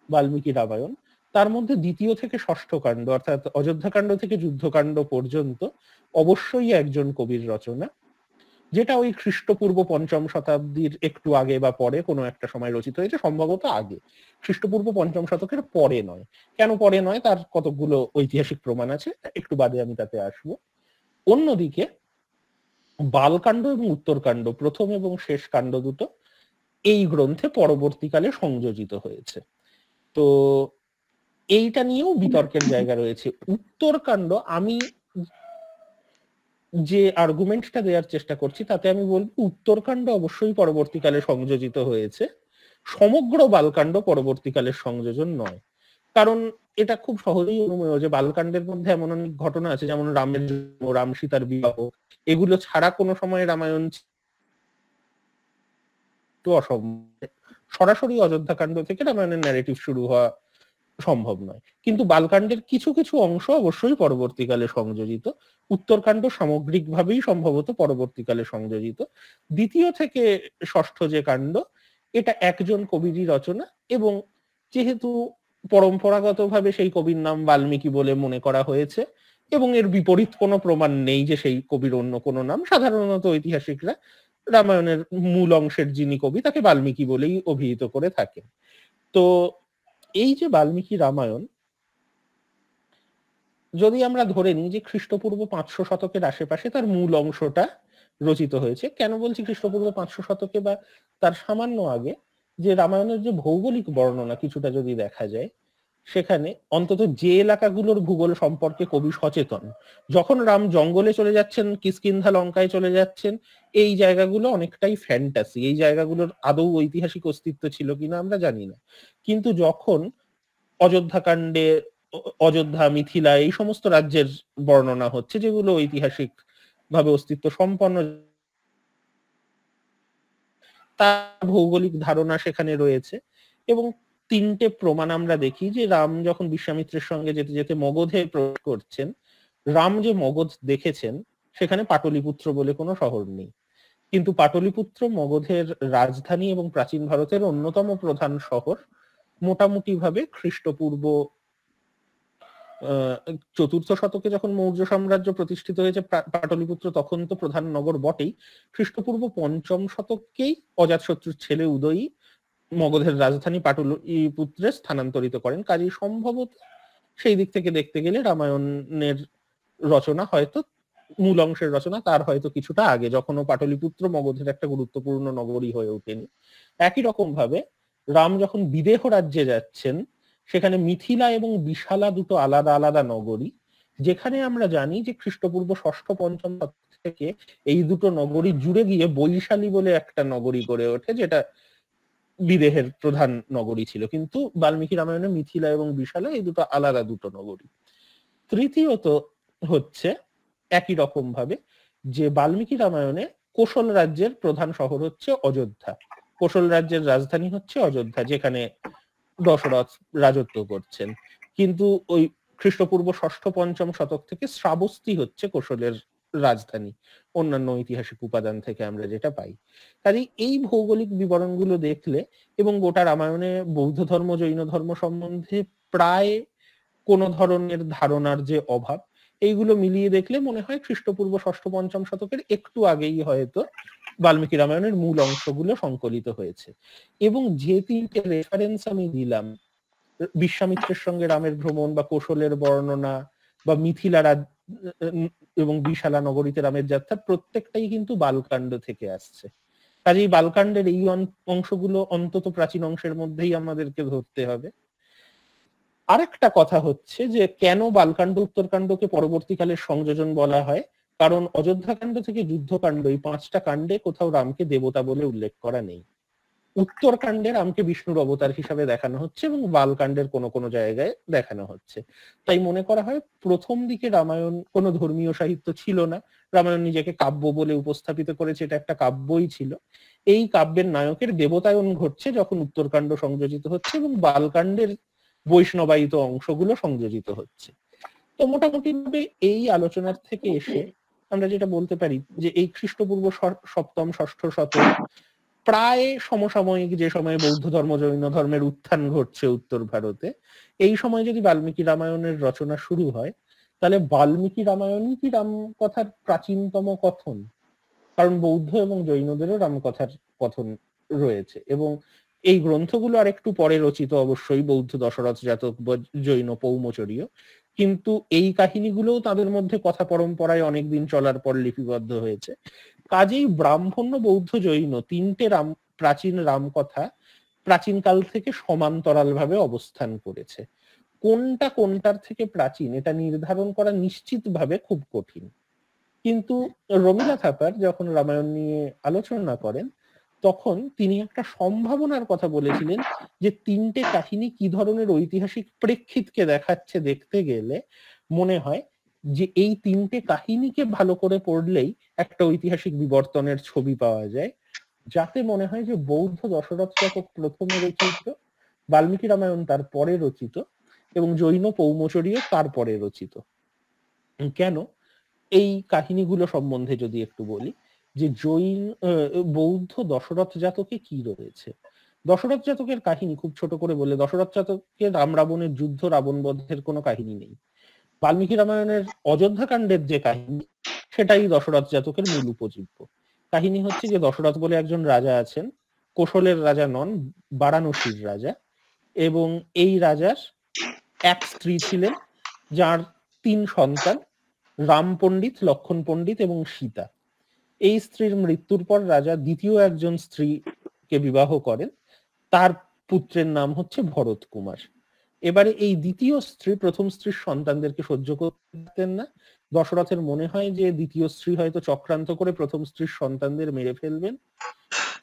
বাল্মীকি রামায়ণ। তার মধ্যে দ্বিতীয় থেকে ষষ্ঠ কাণ্ড অর্থাৎ অযোধ্যাকাণ্ড থেকে যুদ্ধকাণ্ড পর্যন্ত অবশ্যই একজন কবির রচনা, যেটা ওই খ্রিস্টপূর্ব 5ম শতাব্দীর একটু আগে বা পরে কোনো একটা সময় রচিত হয়েছে, সম্ভবত আগে, খ্রিস্টপূর্ব 5ম শতকের পরে নয়। কেন পরে নয় তার কতগুলো ঐতিহাসিক প্রমাণ আছে, একটু বাদে আমি তাতে আসবো। অন্যদিকে বালকাণ্ড এবং উত্তরকাণ্ড, প্রথম এবং শেষ কাণ্ড দুটো এই গ্রন্থে পরবর্তীকালে সংযোজিত হয়েছে। তো এইটা নিয়েও বিতর্কের জায়গা রয়েছে। উত্তরকাণ্ড, আমি যে আর্গুমেন্টটা দেওয়ার চেষ্টা করছি তাতে আমি বলবো উত্তরকাণ্ড অবশ্যই পরবর্তীকালে সংযোজিত হয়েছে, সমগ্র বালকাণ্ড পরবর্তীকালের সংযোজন নয়। কারণ এটা খুব সহজেই অনুমেয় যে বালকাণ্ডের মধ্যে এমন অনেক ঘটনা আছে, যেমন রামের জন্ম, রাম সীতার বিবাহ, এগুলো ছাড়া কোনো সময় রামায়ণ অসম্ভব। সরাসরি অযোধ্যাকাণ্ড থেকে রামায়ণের ন্যারেটিভ শুরু হওয়া সম্ভব নয়, কিন্তু বালকাণ্ডের কিছু কিছু অংশ অবশ্যই পরবর্তীকালে সংযোজিত। উত্তরকাণ্ড সামগ্রিকভাবেই সম্ভবত পরবর্তীকালে সংযোজিত। দ্বিতীয় থেকে ষষ্ঠ যে কাণ্ড, এটা একজন কবিরই রচনা, এবং যেহেতু পরম্পরাগতভাবে সেই কবির নাম বাল্মীকি বলে মনে করা হয়েছে, এবং এর বিপরীত কোনো প্রমাণ নেই যে সেই কবির অন্য কোনো নাম, সাধারণত ঐতিহাসিকরা রামায়ণের মূল অংশের যিনি কবি তাকে বাল্মীকি বলেই অভিহিত করে থাকেন। তো এই যে বাল্মীকি রামায়ণ, যদি আমরা ধরে নিই যে খ্রিস্টপূর্ব 500 শতকের আশেপাশে তার মূল অংশটা রচিত হয়েছে, কেন বলছি খ্রিস্টপূর্ব 500 শতকে বা তার সামান্য আগে, যে রামায়ণের যে ভৌগোলিক বর্ণনা কিছুটা যদি দেখা যায়, সেখানে অন্তত যে এলাকাগুলোর ভূগোল সম্পর্কে কবি সচেতন, যখন রাম জঙ্গলে চলে যাচ্ছেন, কিষ্কিন্ধা লঙ্কায় চলে যাচ্ছেন, এই জায়গাগুলো অনেকটাই ফ্যান্টাসি, এই জায়গাগুলোর আদৌ ঐতিহাসিক অস্তিত্ব ছিল কিনা আমরা জানি না। কিন্তু যখন অযোধ্যাকাণ্ডে অযোধ্যা, মিথিলা, এই সমস্ত রাজ্যের বর্ণনা হচ্ছে যেগুলো ঐতিহাসিক ভাবে অস্তিত্ব সম্পন্ন, তার ভৌগোলিক ধারণা সেখানে রয়েছে। এবং তিনটে প্রমাণ আমরা দেখি যে রাম যখন বিশ্বামিত্রের সঙ্গে যেতে যেতে মগধে প্রবেশ করছেন, রাম যে মগধ দেখেছেন সেখানে পাটলিপুত্র বলে কোনো শহর নেই, কিন্তু পাটলিপুত্র মগধের রাজধানী এবং প্রাচীন ভারতের অন্যতম প্রধান শহর। মোটামুটি ভাবে খ্রিস্টপূর্ব 4th শতকে যখন মৌর্য সাম্রাজ্য প্রতিষ্ঠিত হয়েছে, পাটলিপুত্র তখন তো প্রধান নগর বটেই, খ্রিস্টপূর্ব 5ম শতকেই অজাতশত্রুর ছেলে উদয়ী মগধের রাজধানী পাটলিপুত্রে স্থানান্তরিত করেন। কাজেই সম্ভবত সেই দিক থেকে দেখতে গেলে রামায়ণের রচনা হয়তো, মূল অংশের রচনা তার হয়তো কিছুটা আগে, যখনও পাটলিপুত্র মগধের একটা গুরুত্বপূর্ণ নগরী হয়ে ওঠেনি। একই রকম ভাবে রাম যখন বিদেহ রাজ্যে যাচ্ছেন, সেখানে মিথিলা এবং বিশালা দুটো আলাদা আলাদা নগরী, যেখানে আমরা জানি যে খ্রিস্টপূর্ব 6ষ্ঠ-5ম শতক থেকে এই দুটো নগরী জুড়ে গিয়ে বৈশালী বলে একটা নগরী গড়ে ওঠে, যেটা বিদেহের প্রধান নগরী ছিল। কিন্তু বাল্মীকি রামায়ণে মিথিলা এবং বিশালা এই দুটো আলাদা দুটো নগরী। তৃতীয়ত হচ্ছে একই রকম ভাবে যে বাল্মীকি রামায়ণে কোশল রাজ্যের প্রধান শহর হচ্ছে অযোধ্যা, কোশল রাজ্যের রাজধানী হচ্ছে অযোধ্যা, যেখানে দশরথ রাজত্ব করছেন। কিন্তু ওই খ্রিস্টপূর্ব 6ষ্ঠ-5ম শতক থেকে শ্রাবস্তি হচ্ছে কোশলের রাজধানী, অন্যান্য ঐতিহাসিক উপাদান থেকে আমরা যেটা পাই। কাজেই এই ভৌগোলিক বিবরণগুলো দেখলে এবং গোটা রামায়ণে বৌদ্ধ ধর্ম, জৈন ধর্ম সম্বন্ধে প্রায় কোন ধরনের ধারণার যে অভাব, এইগুলো মিলিয়ে দেখলে মনে হয় খ্রিস্টপূর্ব 6ষ্ঠ-5ম শতকের একটু আগেই হয়তো বাল্মীকি রামায়ণের মূল অংশগুলো সংকলিত হয়েছে। এবং যে তিনটে রেফারেন্স আমি দিলাম, বিশ্বামিত্রের সঙ্গে রামের ভ্রমণ বা কৌশলের বর্ণনা বা মিথিলা এবং বিশালা নগরীতে রামের যাত্রা, প্রত্যেকটাই কিন্তু বালকাণ্ড থেকে আসছে। কাজেই বালকাণ্ডের এই অংশগুলো অন্তত প্রাচীন অংশের মধ্যেই আমাদেরকে ধরতে হবে। আরেকটা কথা হচ্ছে যে কেন বালকাণ্ড উত্তরকাণ্ডকে পরবর্তীকালে সংযোজন বলা হয়, কারণ অযোধ্যাকাণ্ড থেকে যুদ্ধকাণ্ড, এই 5টা কাণ্ডে কোথাও রামকে দেবতা বলে উল্লেখ করা নেই। উত্তরকাণ্ডে রামকে বিষ্ণুর অবতার হিসাবে দেখানো হচ্ছে এবং বালকাণ্ডের কোনো কোনো জায়গায় দেখানো হচ্ছে। তাই মনে করা হয় প্রথম দিকে রামায়ণ কোনো ধর্মীয় সাহিত্য ছিল না, রামায়ণ নিজেকে কাব্য বলে উপস্থাপিত করেছে, এটা একটা কাব্যই ছিল। এই কাব্যের নায়কের দেবতায়ন ঘটছে যখন উত্তরকাণ্ড সংযোজিত হচ্ছে এবং বালকাণ্ডের বৈষ্ণবায়িত অংশগুলো সংযোজিত হচ্ছে। তো মোটামুটি ভাবে এই আলোচনার থেকে এসে আমরা যেটা বলতে পারি যে এই খ্রিস্টপূর্ব 7ম-6ষ্ঠ শতক প্রায় সমসাময়িক যে সময়ে বৌদ্ধ ধর্ম, জৈন ধর্মের উত্থান ঘটছে উত্তর ভারতে, এই সময় যদি বাল্মীকি রামায়ণের রচনা শুরু হয়, তাহলে বাল্মীকি রামায়ণই কি রামকথার প্রাচীনতম কথন? কারণ বৌদ্ধ এবং জৈনদেরও রামকথার কথন রয়েছে, এবং এই গ্রন্থগুলো আর একটু পরে রচিত অবশ্যই, বৌদ্ধ দশরথ জাতক বা জৈন পৌমচরীয়, কিন্তু এই কাহিনীগুলোও তাদের মধ্যে কথা পরম্পরায় অনেকদিন চলার পর লিপিবদ্ধ হয়েছে। কাজেই ব্রাহ্মণ্য, বৌদ্ধ, জৈন তিনটে প্রাচীন রামকথা প্রাচীনকাল থেকে সমান্তরাল ভাবে অবস্থান করেছে। কোনটা কোনটার থেকে প্রাচীন এটা নির্ধারণ করা নিশ্চিতভাবে খুব কঠিন। কিন্তু রমিলা থাপার যখন রামায়ণ নিয়ে আলোচনা করেন, তখন তিনি একটা সম্ভাবনার কথা বলেছিলেন যে তিনটে কাহিনী কি ধরনের ঐতিহাসিক প্রেক্ষিতকে দেখাচ্ছে দেখতে গেলে মনে হয় যে এই তিনটে কাহিনীকে ভালো করে পড়লেই একটা ঐতিহাসিক বিবর্তনের ছবি পাওয়া যায়, যাতে মনে হয় যে বৌদ্ধ দশরথ জাতক প্রথমে রচিত, বাল্মীকি রামায়ণ তার পরে রচিত এবং জৈন পৌমচরীয় তারপরে রচিত। কেন এই কাহিনীগুলো সম্বন্ধে যদি একটু বলি, যে বৌদ্ধ দশরথ জাতকে কি রয়েছে। দশরথ জাতকের কাহিনী খুব ছোট করে বলে, দশরথ জাতকের রাম রাবণের যুদ্ধ, রাবণ বধের কোনো কাহিনী নেই। বাল্মীকি রামায়ণের অযোধ্যা কাণ্ডের যে কাহিনী, সেটাই দশরথ জাতকের মূল উপজীব্য। কাহিনী হচ্ছে যে দশরথ বলে একজন রাজা আছেন, কোশলের রাজা নন, বারাণসীর রাজা, এবং এই রাজার এক স্ত্রী ছিলেন যার 3 সন্তান, রাম পণ্ডিত, লক্ষণ পণ্ডিত এবং সীতা। এই স্ত্রীর মৃত্যুর পর রাজা দ্বিতীয় একজন স্ত্রীকে বিবাহ করেন, তার পুত্রের নাম হচ্ছে ভরত কুমার। এবারে এই দ্বিতীয় স্ত্রী প্রথম স্ত্রীর সন্তানদেরকে সহ্য করতেন না। দশরথের মনে হয় যে দ্বিতীয় স্ত্রী হয়তো চক্রান্ত করে প্রথম স্ত্রীর সন্তানদের মেরে ফেলবেন,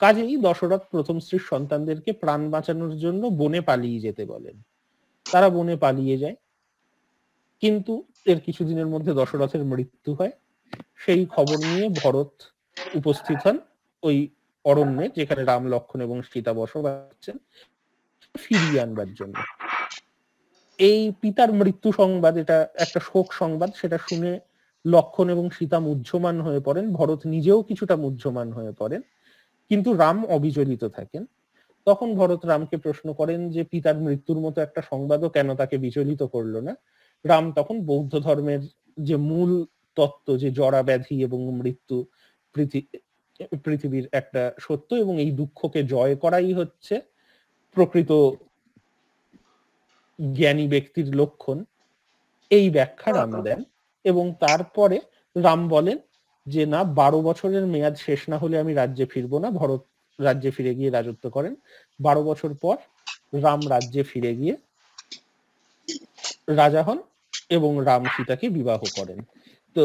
কাজেই দশরথ প্রথম স্ত্রীর সন্তানদেরকে প্রাণ বাঁচানোর জন্য বনে পালিয়ে যেতে বলেন। তারা বনে পালিয়ে যায়, কিন্তু এর কিছুদিনের মধ্যে দশরথের মৃত্যু হয়। সেই খবর নিয়ে ভরত উপস্থিত হন ওই অরণ্যে যেখানে রাম, লক্ষণ এবং সীতা বসবাস করছেন, ফিরিয়ে আনবার জন্য। এই পিতার মৃত্যু সংবাদ, এটা একটা শোক সংবাদ, সেটা শুনে লক্ষণ এবং সীতা মুহ্যমান হয়ে পড়েন, ভরত নিজেও কিছুটা মুহ্যমান হয়ে পড়েন, কিন্তু রাম অবিচলিত থাকেন। তখন ভরত রামকে প্রশ্ন করেন যে পিতার মৃত্যুর মতো একটা সংবাদও কেন তাকে বিচলিত করলো না। রাম তখন বৌদ্ধ ধর্মের যে মূল তত্ত্ব, যে জরা ব্যাধি এবং মৃত্যু পৃথিবীর একটা সত্য এবং এই দুঃখকে জয় করাই হচ্ছে প্রকৃত জ্ঞানী ব্যক্তির লক্ষণ, এই ব্যাখ্যা রাম দেন। এবং তারপরে রাম বলেন যে না, 12 বছরের মেয়াদ শেষ না হলে আমি রাজ্যে ফিরবো না। ভরত রাজ্যে ফিরে গিয়ে রাজত্ব করেন। 12 বছর পর রাম রাজ্যে ফিরে গিয়ে রাজা হন এবং রাম সীতাকে বিবাহ করেন। তো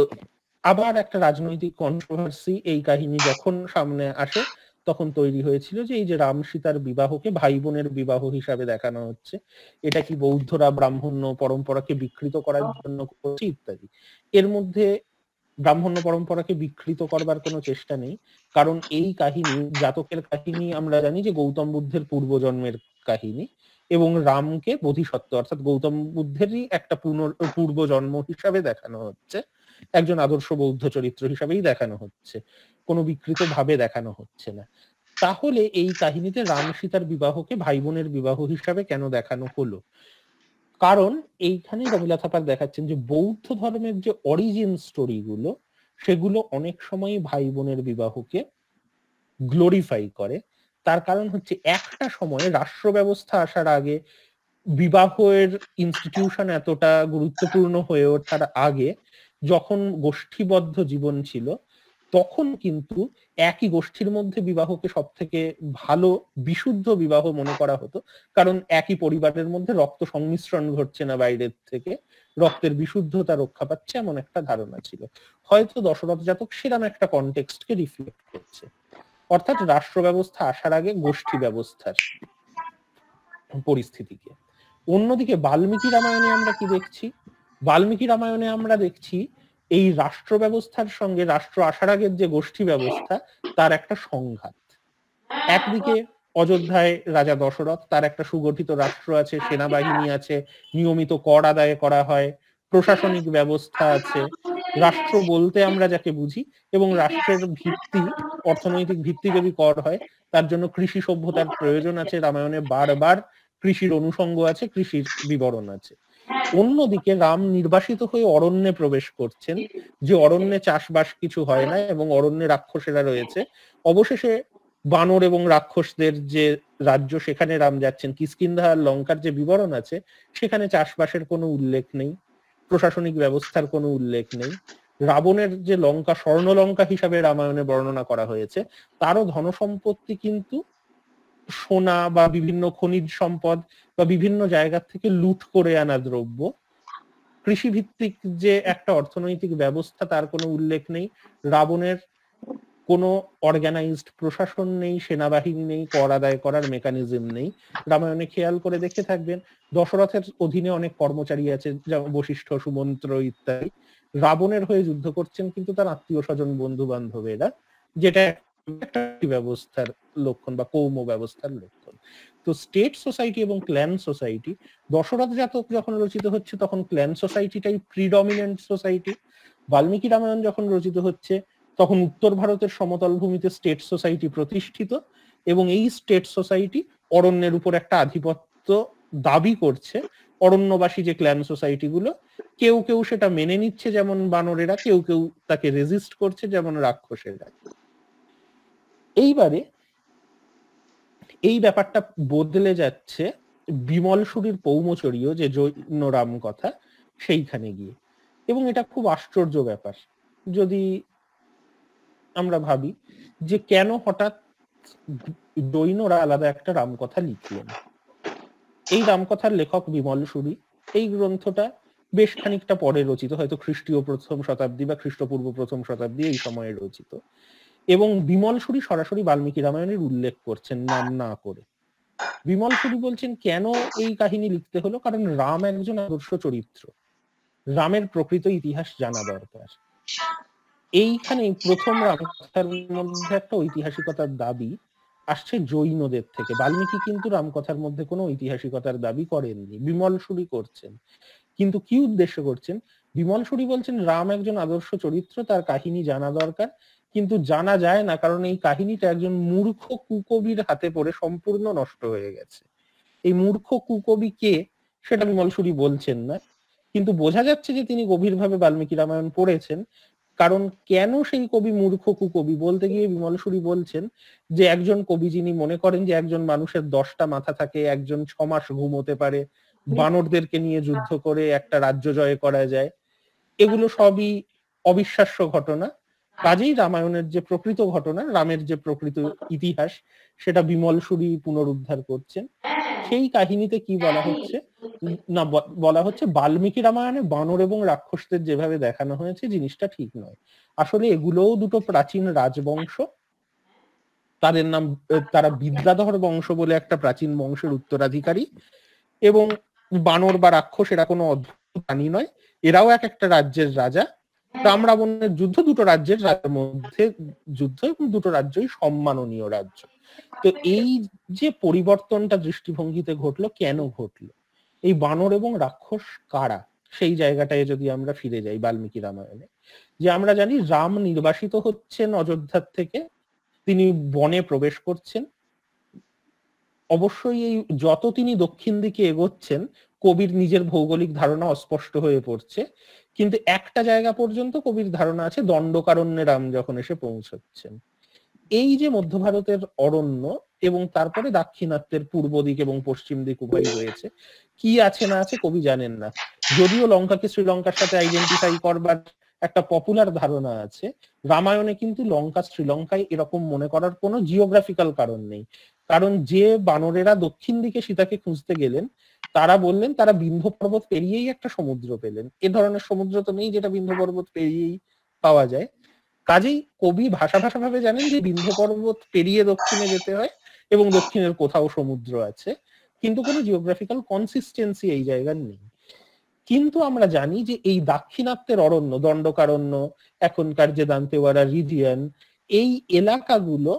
আবার একটা রাজনৈতিক কন্ট্রোভার্সি এই কাহিনী যখন সামনে আসে তখন তৈরি হয়েছিল যে এই যে রাম সীতার বিবাহকে ভাই বোনের বিবাহ হিসাবে দেখানো হচ্ছে, এটা কি বৌদ্ধরা ব্রাহ্মণ্য পরম্পরাকে বিকৃত করার জন্য করছে ইত্যাদি। এর মধ্যে ব্রাহ্মণ্য পরম্পরাকে বিকৃত করবার কোনো চেষ্টা নেই, কারণ এই কাহিনী, জাতকের কাহিনী আমরা জানি যে গৌতম বুদ্ধের পূর্বজন্মের কাহিনী এবং রামকে বোধিসত্ত্ব অর্থাৎ গৌতম বুদ্ধেরই একটা পূর্বজন্ম হিসাবে দেখানো হচ্ছে, একজন আদর্শ বৌদ্ধ চরিত্র হিসাবেই দেখানো হচ্ছে, কোনো বিকৃত ভাবে দেখানো হচ্ছে না। তাহলে এই কাহিনীতে রাম সীতার বিবাহকে ভাই বোনের বিবাহ হিসাবে কেন দেখানো হলো? কারণ এইখানে রমিলা থাপার দেখাচ্ছেন যে বৌদ্ধ ধর্মের যে অরিজিন স্টোরি গুলো, সেগুলো অনেক সময় ভাই বোনের বিবাহকে গ্লোরিফাই করে। তার কারণ হচ্ছে একটা সময়ে রাষ্ট্র ব্যবস্থা আসার আগে, বিবাহের ইনস্টিটিউশন এতটা গুরুত্বপূর্ণ হয়ে ওঠার আগে, যখন গোষ্ঠীবদ্ধ জীবন ছিল, তখন কিন্তু একই গোষ্ঠীর মধ্যে বিবাহকে সব থেকে ভালো বিশুদ্ধ বিবাহ মনে করা হতো, কারণ একই পরিবারের মধ্যে রক্ত সংমিশ্রণ ঘটছে না বাইরের থেকে, রক্তের বিশুদ্ধতা রক্ষা পাচ্ছে, এমন একটা ধারণা ছিল। হয়তো দশরথ জাতক সেরকম একটা কনটেক্সটকে রিফ্লেক্ট করছে, অর্থাৎ রাষ্ট্র ব্যবস্থা আসার আগে গোষ্ঠী ব্যবস্থার পরিস্থিতিকে। অন্যদিকে বাল্মীকি রামায়ণে আমরা কি দেখছি? বাল্মীকি রামায়ণে আমরা দেখছি এই রাষ্ট্র ব্যবস্থার সঙ্গে রাষ্ট্র আসার আগের যে গোষ্ঠী ব্যবস্থা, তার একটা সংঘাত। একদিকে অযোধ্যায় রাজা দশরথ, তার একটা সুগঠিত রাষ্ট্র আছে, সেনাবাহিনী আছে, নিয়মিত কর আদায় করা হয়, প্রশাসনিক ব্যবস্থা আছে, রাষ্ট্র বলতে আমরা যাকে বুঝি, এবং রাষ্ট্রের ভিত্তি, অর্থনৈতিক ভিত্তি যদি কর হয়, তার জন্য কৃষি সভ্যতার প্রয়োজন আছে। রামায়ণে বারবার কৃষির অনুষঙ্গ আছে, কৃষির বিবরণ আছে। অন্যদিকে রাম নির্বাসিত হয়ে অরণ্যে প্রবেশ করছেন, যে অরণ্যে চাষবাস কিছু হয় না এবং অরণ্যে রাক্ষসেরা রয়েছে। অবশেষে বানর এবং রাক্ষসদের যে রাজ্য, সেখানে রাম যাচ্ছেন। কিষ্কিন্ধা আর লঙ্কার যে বিবরণ আছে, সেখানে চাষবাসের কোনো উল্লেখ নেই, প্রশাসনিক ব্যবস্থার কোনো উল্লেখ নেই। রাবণের যে লঙ্কা স্বর্ণলঙ্কা হিসাবে রামায়ণে বর্ণনা করা হয়েছে, তারও ধনসম্পত্তি কিন্তু সোনা বা বিভিন্ন খনিজ সম্পদ বা বিভিন্ন জায়গা থেকে লুট করে আনা দ্রব্য। কৃষিভিত্তিক যে একটা অর্থনৈতিক ব্যবস্থা, তার কোনো উল্লেখ নেই। রাবণের কোনো অর্গানাইজড প্রশাসন নেই, সেনাবাহিনী নেই, কর আদায় করার মেকানিজম নেই। রামায়ণে খেয়াল করে দেখে থাকবেন দশরথের অধীনে অনেক কর্মচারী আছে, যেমন বশিষ্ঠ, সুমন্ত্র ইত্যাদি। রাবণের হয়ে যুদ্ধ করছেন কিন্তু তার আত্মীয় স্বজন, বন্ধু বান্ধবেরা, যেটা একটা ব্যবস্থার লক্ষণ বা কৌম ব্যবস্থার লক্ষণ। তো স্টেট সোসাইটি এবং ক্ল্যান সোসাইটি, দশরথ জাতক যখন রচিত হচ্ছে তখন ক্ল্যান সোসাইটিটাই প্রিডমিনেন্ট সোসাইটি। বাল্মীকি রামায়ণ যখন রচিত হচ্ছে তখন উত্তর ভারতের সমতল ভূমিতে স্টেট সোসাইটি প্রতিষ্ঠিত, এবং এই স্টেট সোসাইটি অরণ্যের উপর একটা আধিপত্য দাবি করছে। অরণ্যবাসী যে ক্ল্যান সোসাইটি গুলো, কেউ কেউ সেটা মেনে নিচ্ছে যেমন বানরেরা, কেউ কেউ তাকে রেজিস্ট করছে যেমন রাক্ষসেরা। এইবারে এই ব্যাপারটা বদলে যাচ্ছে বিমলসুরীর পৌমচরীয় যে জৈন রাম কথা সেইখানে গিয়ে, এবং এটা খুব আশ্চর্য ব্যাপার যদি আমরা ভাবি যে কেন হঠাৎ জৈনরা আলাদা একটা রামকথা লিখলেন। এই রামকথার লেখক বিমলসুরী। এই গ্রন্থটা বেশ খানিকটা পরে রচিত, হয়তো খ্রিস্টীয় প্রথম শতাব্দী বা খ্রিস্টপূর্ব প্রথম শতাব্দী এই সময়ে রচিত, এবং বিমলসুরী সরাসরি বাল্মীকি রামায়ণের উল্লেখ করছেন নাম না করে। বিমলসুরী বলছেন কেন এই কাহিনী লিখতে হলো, কারণ রাম একজন আদর্শ চরিত্র, রামের প্রকৃত ইতিহাস জানা দরকার। এইখানে প্রথম রামকথার মধ্যে একটা ঐতিহাসিকতার দাবি আসছে জৈনদের থেকে। বাল্মীকি কিন্তু রামকথার মধ্যে কোনো ঐতিহাসিকতার দাবি করেননি, বিমলসুরী করছেন। কিন্তু কি উদ্দেশ্য করছেন? বিমলসুরী বলছেন রাম একজন আদর্শ চরিত্র, তার কাহিনী জানা দরকার, কিন্তু জানা যায় না কারণ এই কাহিনীটা একজন মূর্খ কুকবির হাতে পড়ে সম্পূর্ণ নষ্ট হয়ে গেছে। এই মূর্খ কুকবি কে সেটা বিমলসুরী বলছেন না, কিন্তু বোঝা যাচ্ছে যে তিনি গভীরভাবে বাল্মীকি রামায়ণ পড়েছেন। কারণ কেন সেই কবি মূর্খ কুকবি বলতে গিয়ে বিমলসুরী বলছেন যে একজন কবি যিনি মনে করেন যে একজন মানুষের 10টা মাথা থাকে, একজন 6 মাস ঘুমোতে পারে, বানরদেরকে নিয়ে যুদ্ধ করে একটা রাজ্য জয় করা যায়, এগুলো সবই অবিশ্বাস্য ঘটনা। কাজেই রামায়ণের যে প্রকৃত ঘটনা, রামের যে প্রকৃত ইতিহাস, সেটা বিমলসুরী পুনরুদ্ধার করছেন। সেই কাহিনীতে কি বলা হচ্ছে না, বলা হচ্ছে বাল্মীকি রামায়ণে বানর এবং রাক্ষসদের যেভাবে দেখানো হয়েছে জিনিসটা ঠিক নয়। আসলে এগুলোও দুটো প্রাচীন রাজবংশ, তাদের নাম, তারা বিদ্যাধর বংশ বলে একটা প্রাচীন বংশের উত্তরাধিকারী, এবং বানর বা রাক্ষস এরা কোনো অদ্ভুত প্রাণী নয়, এরাও এক একটা রাজ্যের রাজা। রাম রাবণের যুদ্ধ দুটো রাজ্যের মধ্যে যুদ্ধ, এবং দুটো রাজ্যই সম্মাননীয় রাজ্য। তো এই যে পরিবর্তনটা দৃষ্টিভঙ্গিতে ঘটলো, কেন ঘটলো, এই বানর এবং রাক্ষস কারা, সেই জায়গাটায় যদি আমরা ফিরে যাই বাল্মীকি রামায়ণে, যে আমরা জানি রাম নির্বাসিত হচ্ছেন অযোধ্যার থেকে, তিনি বনে প্রবেশ করছেন। অবশ্যই এই যত তিনি দক্ষিণ দিকে এগোচ্ছেন কবির নিজের ভৌগোলিক ধারণা অস্পষ্ট হয়ে পড়ছে, কিন্তু একটা জায়গা পর্যন্ত কবির ধারণা আছে, দণ্ডকারণ্যে রাম যখন এসে পৌঁছচ্ছেন। এই যে মধ্য ভারতের অরণ্য এবং তারপরে দাক্ষিণাত্যের পূর্ব দিক এবং পশ্চিম দিক উভয়ই রয়েছে, কি আছে না আছে কবি জানেন না। যদিও লঙ্কাকে শ্রীলঙ্কার সাথে আইডেন্টিফাই করবার একটা পপুলার ধারণা আছে, রামায়ণে কিন্তু লঙ্কা শ্রীলঙ্কায় এরকম মনে করার কোনো জিওগ্রাফিক্যাল কারণ নেই। কারণ যে বানরেরা দক্ষিণ দিকে সীতাকে খুঁজতে গেলেন, তারা বললেন তারা বিন্ধ্য পর্বত পেরিয়েই একটা সমুদ্র পেলেন। এ ধরনের সমুদ্র তো নেই যেটা বিন্ধ্য পর্বত পেরিয়েই পাওয়া যায়। কাজেই কবি ভাষাভাবে জানেন যে বিন্ধ্য পর্বত পেরিয়ে দক্ষিণে যেতে হয় এবং দক্ষিণের কোথাও সমুদ্র আছে, কিন্তু কোনো জিওগ্রাফিক্যাল কনসিস্টেন্সি এই জায়গার নেই। কিন্তু আমরা জানি যে এই দাক্ষিণাত্যের অরণ্য, দণ্ডকারণ্য, এখনকার যে দান্তেওয়াড়া রিজিয়ন, এই এলাকাগুলো,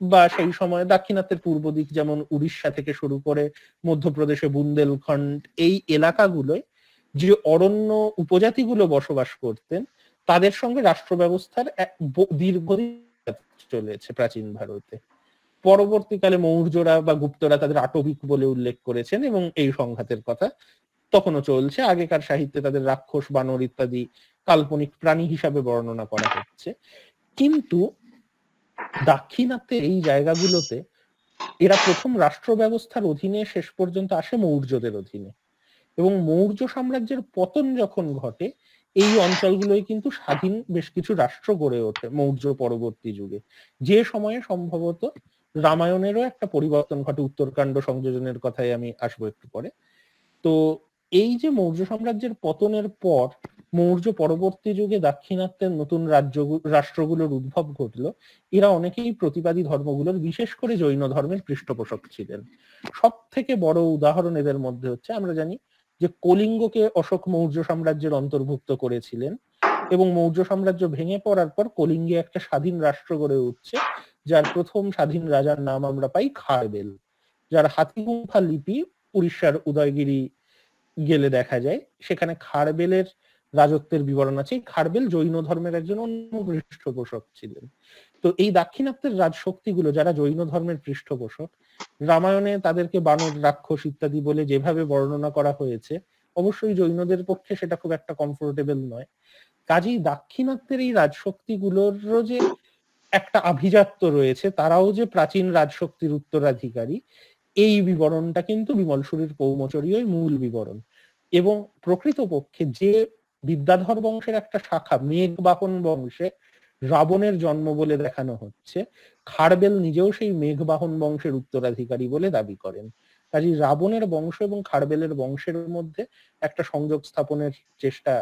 বা সেই সময় দাক্ষিণাত্যের পূর্ব দিক যেমন উড়িষ্যা থেকে শুরু করে মধ্যপ্রদেশে বুন্দেলখণ্ড, এই এলাকাগুলোয় যে অরণ্য উপজাতিগুলো বসবাস করতেন, তাদের সঙ্গে রাষ্ট্র ব্যবস্থার দীর্ঘদিন চলেছে প্রাচীন ভারতে। পরবর্তীকালে মৌর্যরা বা গুপ্তরা তাদের আটবিক বলে উল্লেখ করেছেন, এবং এই সংঘাতের কথা তখনও চলছে। আগেকার সাহিত্যে তাদের রাক্ষস, বানর ইত্যাদি কাল্পনিক প্রাণী হিসাবে বর্ণনা করা হচ্ছে। কিন্তু দাক্ষিণাত্যের এই জায়গাগুলোতে এরা প্রথম রাষ্ট্র ব্যবস্থার অধীনে শেষ পর্যন্ত আসে মৌর্যদের অধীনে, এবং মৌর্য সাম্রাজ্যের পতন যখন ঘটে, এই অঞ্চলগুলোই কিন্তু স্বাধীন বেশ কিছু রাষ্ট্র গড়ে ওঠে মৌর্য পরবর্তী যুগে, যে সময়ে সম্ভবত রামায়ণেরও একটা পরিবর্তন ঘটে। উত্তরকাণ্ড সংযোজনের কথায় আমি আসবো একটু পরে। তো এই যে মৌর্য সাম্রাজ্যের পতনের পর মৌর্য পরবর্তী যুগে দাক্ষিণাত্যের নতুন রাষ্ট্রগুলোর উদ্ভব ঘটলো, এরা অনেকেই প্রতিবাদী ধর্মগুলোর, বিশেষ করে জৈন ধর্মের পৃষ্ঠপোষক ছিলেন। সব থেকে বড় উদাহরণ এদের মধ্যে হচ্ছে, আমরা জানি যে কলিঙ্গকে অশোক মৌর্য সাম্রাজ্যের অন্তর্ভুক্ত করেছিলেন, এবং মৌর্য সাম্রাজ্য ভেঙে পড়ার পর কলিঙ্গে একটা স্বাধীন রাষ্ট্র গড়ে উঠছে, যার প্রথম স্বাধীন রাজার নাম আমরা পাই খারবেল, যার হাতিগুম্ফা লিপি উড়িষ্যার উদয়গিরি গেলে দেখা যায়। সেখানে খারবেলের রাজত্বের বিবরণ আছে। খারবেল জৈন ধর্মের একজন অন্য পৃষ্ঠপোষক ছিলেন। তো এই দাক্ষিণাত্যের রাজশক্তিগুলো যারা জৈন ধর্মের পৃষ্ঠপোষক, রামায়ণে তাদেরকে বানর, রাক্ষস ইত্যাদি বলে যেভাবে বর্ণনা করা হয়েছে, অবশ্যই জৈনদের পক্ষে সেটা খুব একটা কমফোর্টেবল নয়। কাজেই দাক্ষিণাত্যের এই রাজশক্তিগুলোরও যে একটা আভিজাত্য রয়েছে, তারাও যে প্রাচীন রাজশক্তির উত্তরাধিকারী, এই বিবরণটা কিন্তু বিমলসুরীর পৌমচরীয় মূল বিবরণ। এবং প্রকৃতপক্ষে যে বিদ্যাধর বংশের একটা শাখা মেঘবাহন বংশে রাবণের জন্ম বলে দেখানো হচ্ছে, খারবেল নিজেও সেই মেঘবাহন বংশের উত্তরাধিকারী বলে দাবি করেন। কাজে রাবণের বংশ এবং খারবেলের বংশের মধ্যে একটা সংযোগ স্থাপনের চেষ্টা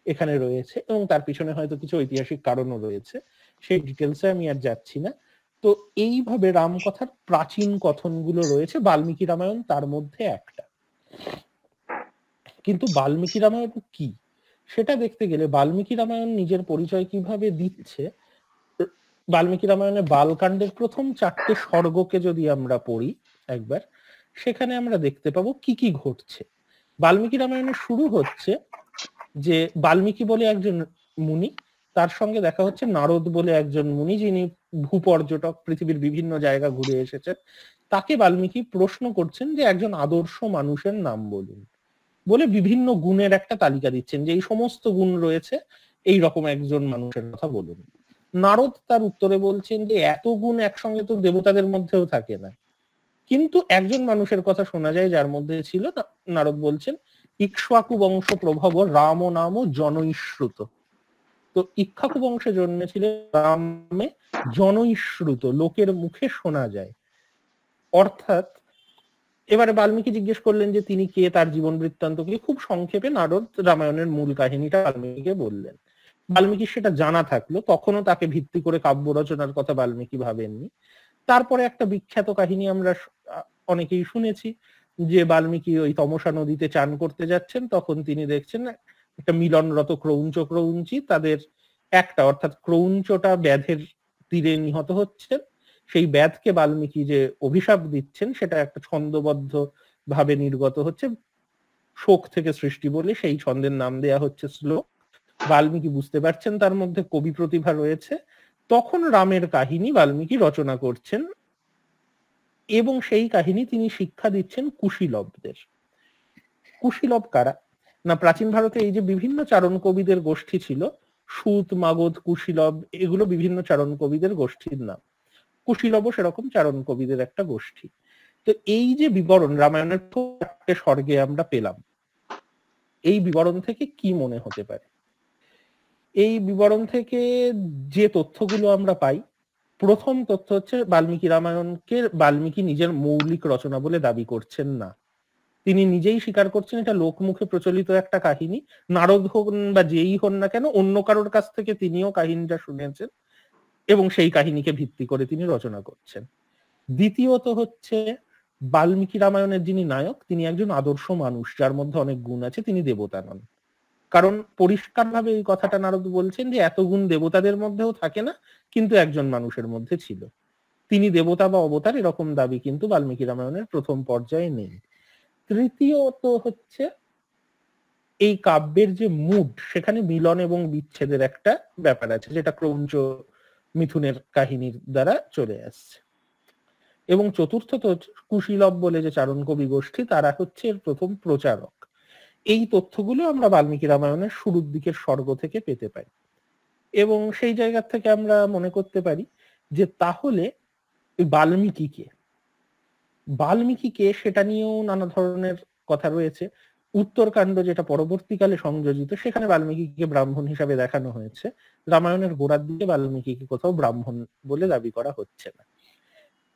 এখানে রয়েছে, এবং তার পিছনে হয়তো কিছু ঐতিহাসিক কারণও রয়েছে, সেই ডিটেলসে আমি আর যাচ্ছি না। তো এইভাবে রামকথার প্রাচীন কথনগুলো রয়েছে, বাল্মীকি রামায়ণ তার মধ্যে একটা। কিন্তু বাল্মীকি রামায়ণ কি সেটা দেখতে গেলে বাল্মীকি রামায়ণ নিজের পরিচয় কিভাবে দিচ্ছে, বাল্মীকি রামায়ণে বালকাণ্ডের প্রথম 4টে সর্গকে যদি আমরা পড়ি একবার, সেখানে আমরা দেখতে পাবো কি কি ঘটছে। বাল্মীকি রামায়ণের শুরু হচ্ছে যে বাল্মীকি বলে একজন মুনি, তার সঙ্গে দেখা হচ্ছে নারদ বলে একজন মুনি, যিনি ভূপর্যটক, পৃথিবীর বিভিন্ন জায়গা ঘুরে এসেছেন। তাকে বাল্মীকি প্রশ্ন করছেন যে একজন আদর্শ মানুষের নাম বলুন, বলে বিভিন্ন গুণের একটা তালিকা দিচ্ছেন, যে এই সমস্ত গুণ রয়েছে এই রকম একজন মানুষের কথা বলুন। নারদ তার উত্তরে বলছেন যে এত গুণ একসঙ্গে তো দেবতাদের মধ্যেও থাকে না, কিন্তু একজন মানুষের কথা শোনা যায় যার মধ্যে ছিল। নারদ বলছেন ইক্ষ্বাকু বংশ প্রভব রাম নাম জনৈশ্রুত। তো ইক্ষ্বাকু বংশে জন্মেছিলেন, রামে জনৈশ্রুত, লোকের মুখে শোনা যায়। অর্থাৎ এবারে বাল্মীকি জিজ্ঞেস করলেন যে তিনি কে, তার জীবন বৃত্তান্ত কি। খুব সংক্ষেপে নারদ রামায়ণের মূল কাহিনীটা বাল্মীকিকে বললেন। বাল্মীকি সেটা জানা থাকলো, তখনও তাকে ভিত্তি করে কাব্য রচনার কথা বাল্মীকি ভাবেননি। তারপরে একটা বিখ্যাত কাহিনী আমরা অনেকেই শুনেছি, যে বাল্মীকি ওই তমসা নদীতে চান করতে যাচ্ছেন, তখন তিনি দেখছেন একটা মিলনরত ক্রৌঞ্চ ক্রৌঞ্চি, তাদের একটা অর্থাৎ ক্রৌঞ্চটা ব্যাধের তীরে নিহত হচ্ছেন। সেই ব্যাধকে বাল্মীকি যে অভিশাপ দিচ্ছেন সেটা একটা ছন্দবদ্ধ ভাবে নির্গত হচ্ছে, শোক থেকে সৃষ্টি বলে সেই ছন্দের নাম দেয়া হচ্ছে শ্লোক। বাল্মীকি বুঝতে পারছেন তার মধ্যে কবি প্রতিভা রয়েছে, তখন রামের কাহিনী বাল্মীকি রচনা করছেন, এবং সেই কাহিনী তিনি শিক্ষা দিচ্ছেন কুশীলবদের। কুশীলব কারা না, প্রাচীন ভারতে এই যে বিভিন্ন চারণ কবিদের গোষ্ঠী ছিল, সুত, মাগধ, কুশীলব, এগুলো বিভিন্ন চারণ কবিদের গোষ্ঠীর নাম। কুশীলবও সেরকম চারণ কবিদের একটা গোষ্ঠী। তো এই যে বিবরণ রামায়ণের 4টে স্বর্গে আমরা পেলাম, এই বিবরণ থেকে কি মনে হতে পারে? এই বিবরণ থেকে যে তথ্যগুলো আমরা পাই, প্রথম তথ্য হচ্ছে বাল্মীকি রামায়ণকে বাল্মীকি নিজের মৌলিক রচনা বলে দাবি করছেন না। তিনি নিজেই স্বীকার করছেন এটা লোকমুখে প্রচলিত একটা কাহিনী। নারদ হন বা যেই হন না কেন, অন্য কারোর কাছ থেকে তিনিও কাহিনীটা শুনেছেন এবং সেই কাহিনীকে ভিত্তি করে তিনি রচনা করছেন। দ্বিতীয়ত হচ্ছে বাল্মীকি রামায়ণের যিনি নায়ক, তিনি একজন আদর্শ মানুষ যার মধ্যে অনেক গুণ আছে, তিনি দেবতা নন। কারণ পরিষ্কারভাবে এই কথাটা নারদ বলছেন যে এত গুণ দেবতাদের মধ্যেও থাকে না, কিন্তু একজন মানুষের মধ্যে ছিল। তিনি দেবতা বা অবতার এরকম দাবি কিন্তু বাল্মীকি রামায়ণের প্রথম পর্যায়ে নেই। তৃতীয়ত হচ্ছে এই কাব্যের যে মুড, সেখানে মিলন এবং বিচ্ছেদের একটা ব্যাপার আছে, যেটা ক্রৌঞ্চ মিথুনের কাহিনীর দ্বারা চলে আসছে। এবং চতুর্থত কুশীলব বলে যে চারণ কবি গোষ্ঠী, তারা হচ্ছে এর প্রথম প্রচারক। এই তথ্যগুলো আমরা বাল্মীকি রামায়ণের শুরুর দিকের স্বর্গ থেকে পেতে পারি, এবং সেই জায়গা থেকে আমরা মনে করতে পারি যে তাহলে বাল্মীকি কে। বাল্মীকি কে সেটা নিয়েও নানা ধরনের কথা রয়েছে। উত্তরকাণ্ড, যেটা পরবর্তীকালে সংযোজিত, সেখানে বাল্মীকিকে ব্রাহ্মণ হিসাবে দেখানো হয়েছে। রামায়ণের গোড়ার দিকে বাল্মীকিকে কোথাও ব্রাহ্মণ বলে দাবি করা হচ্ছে না।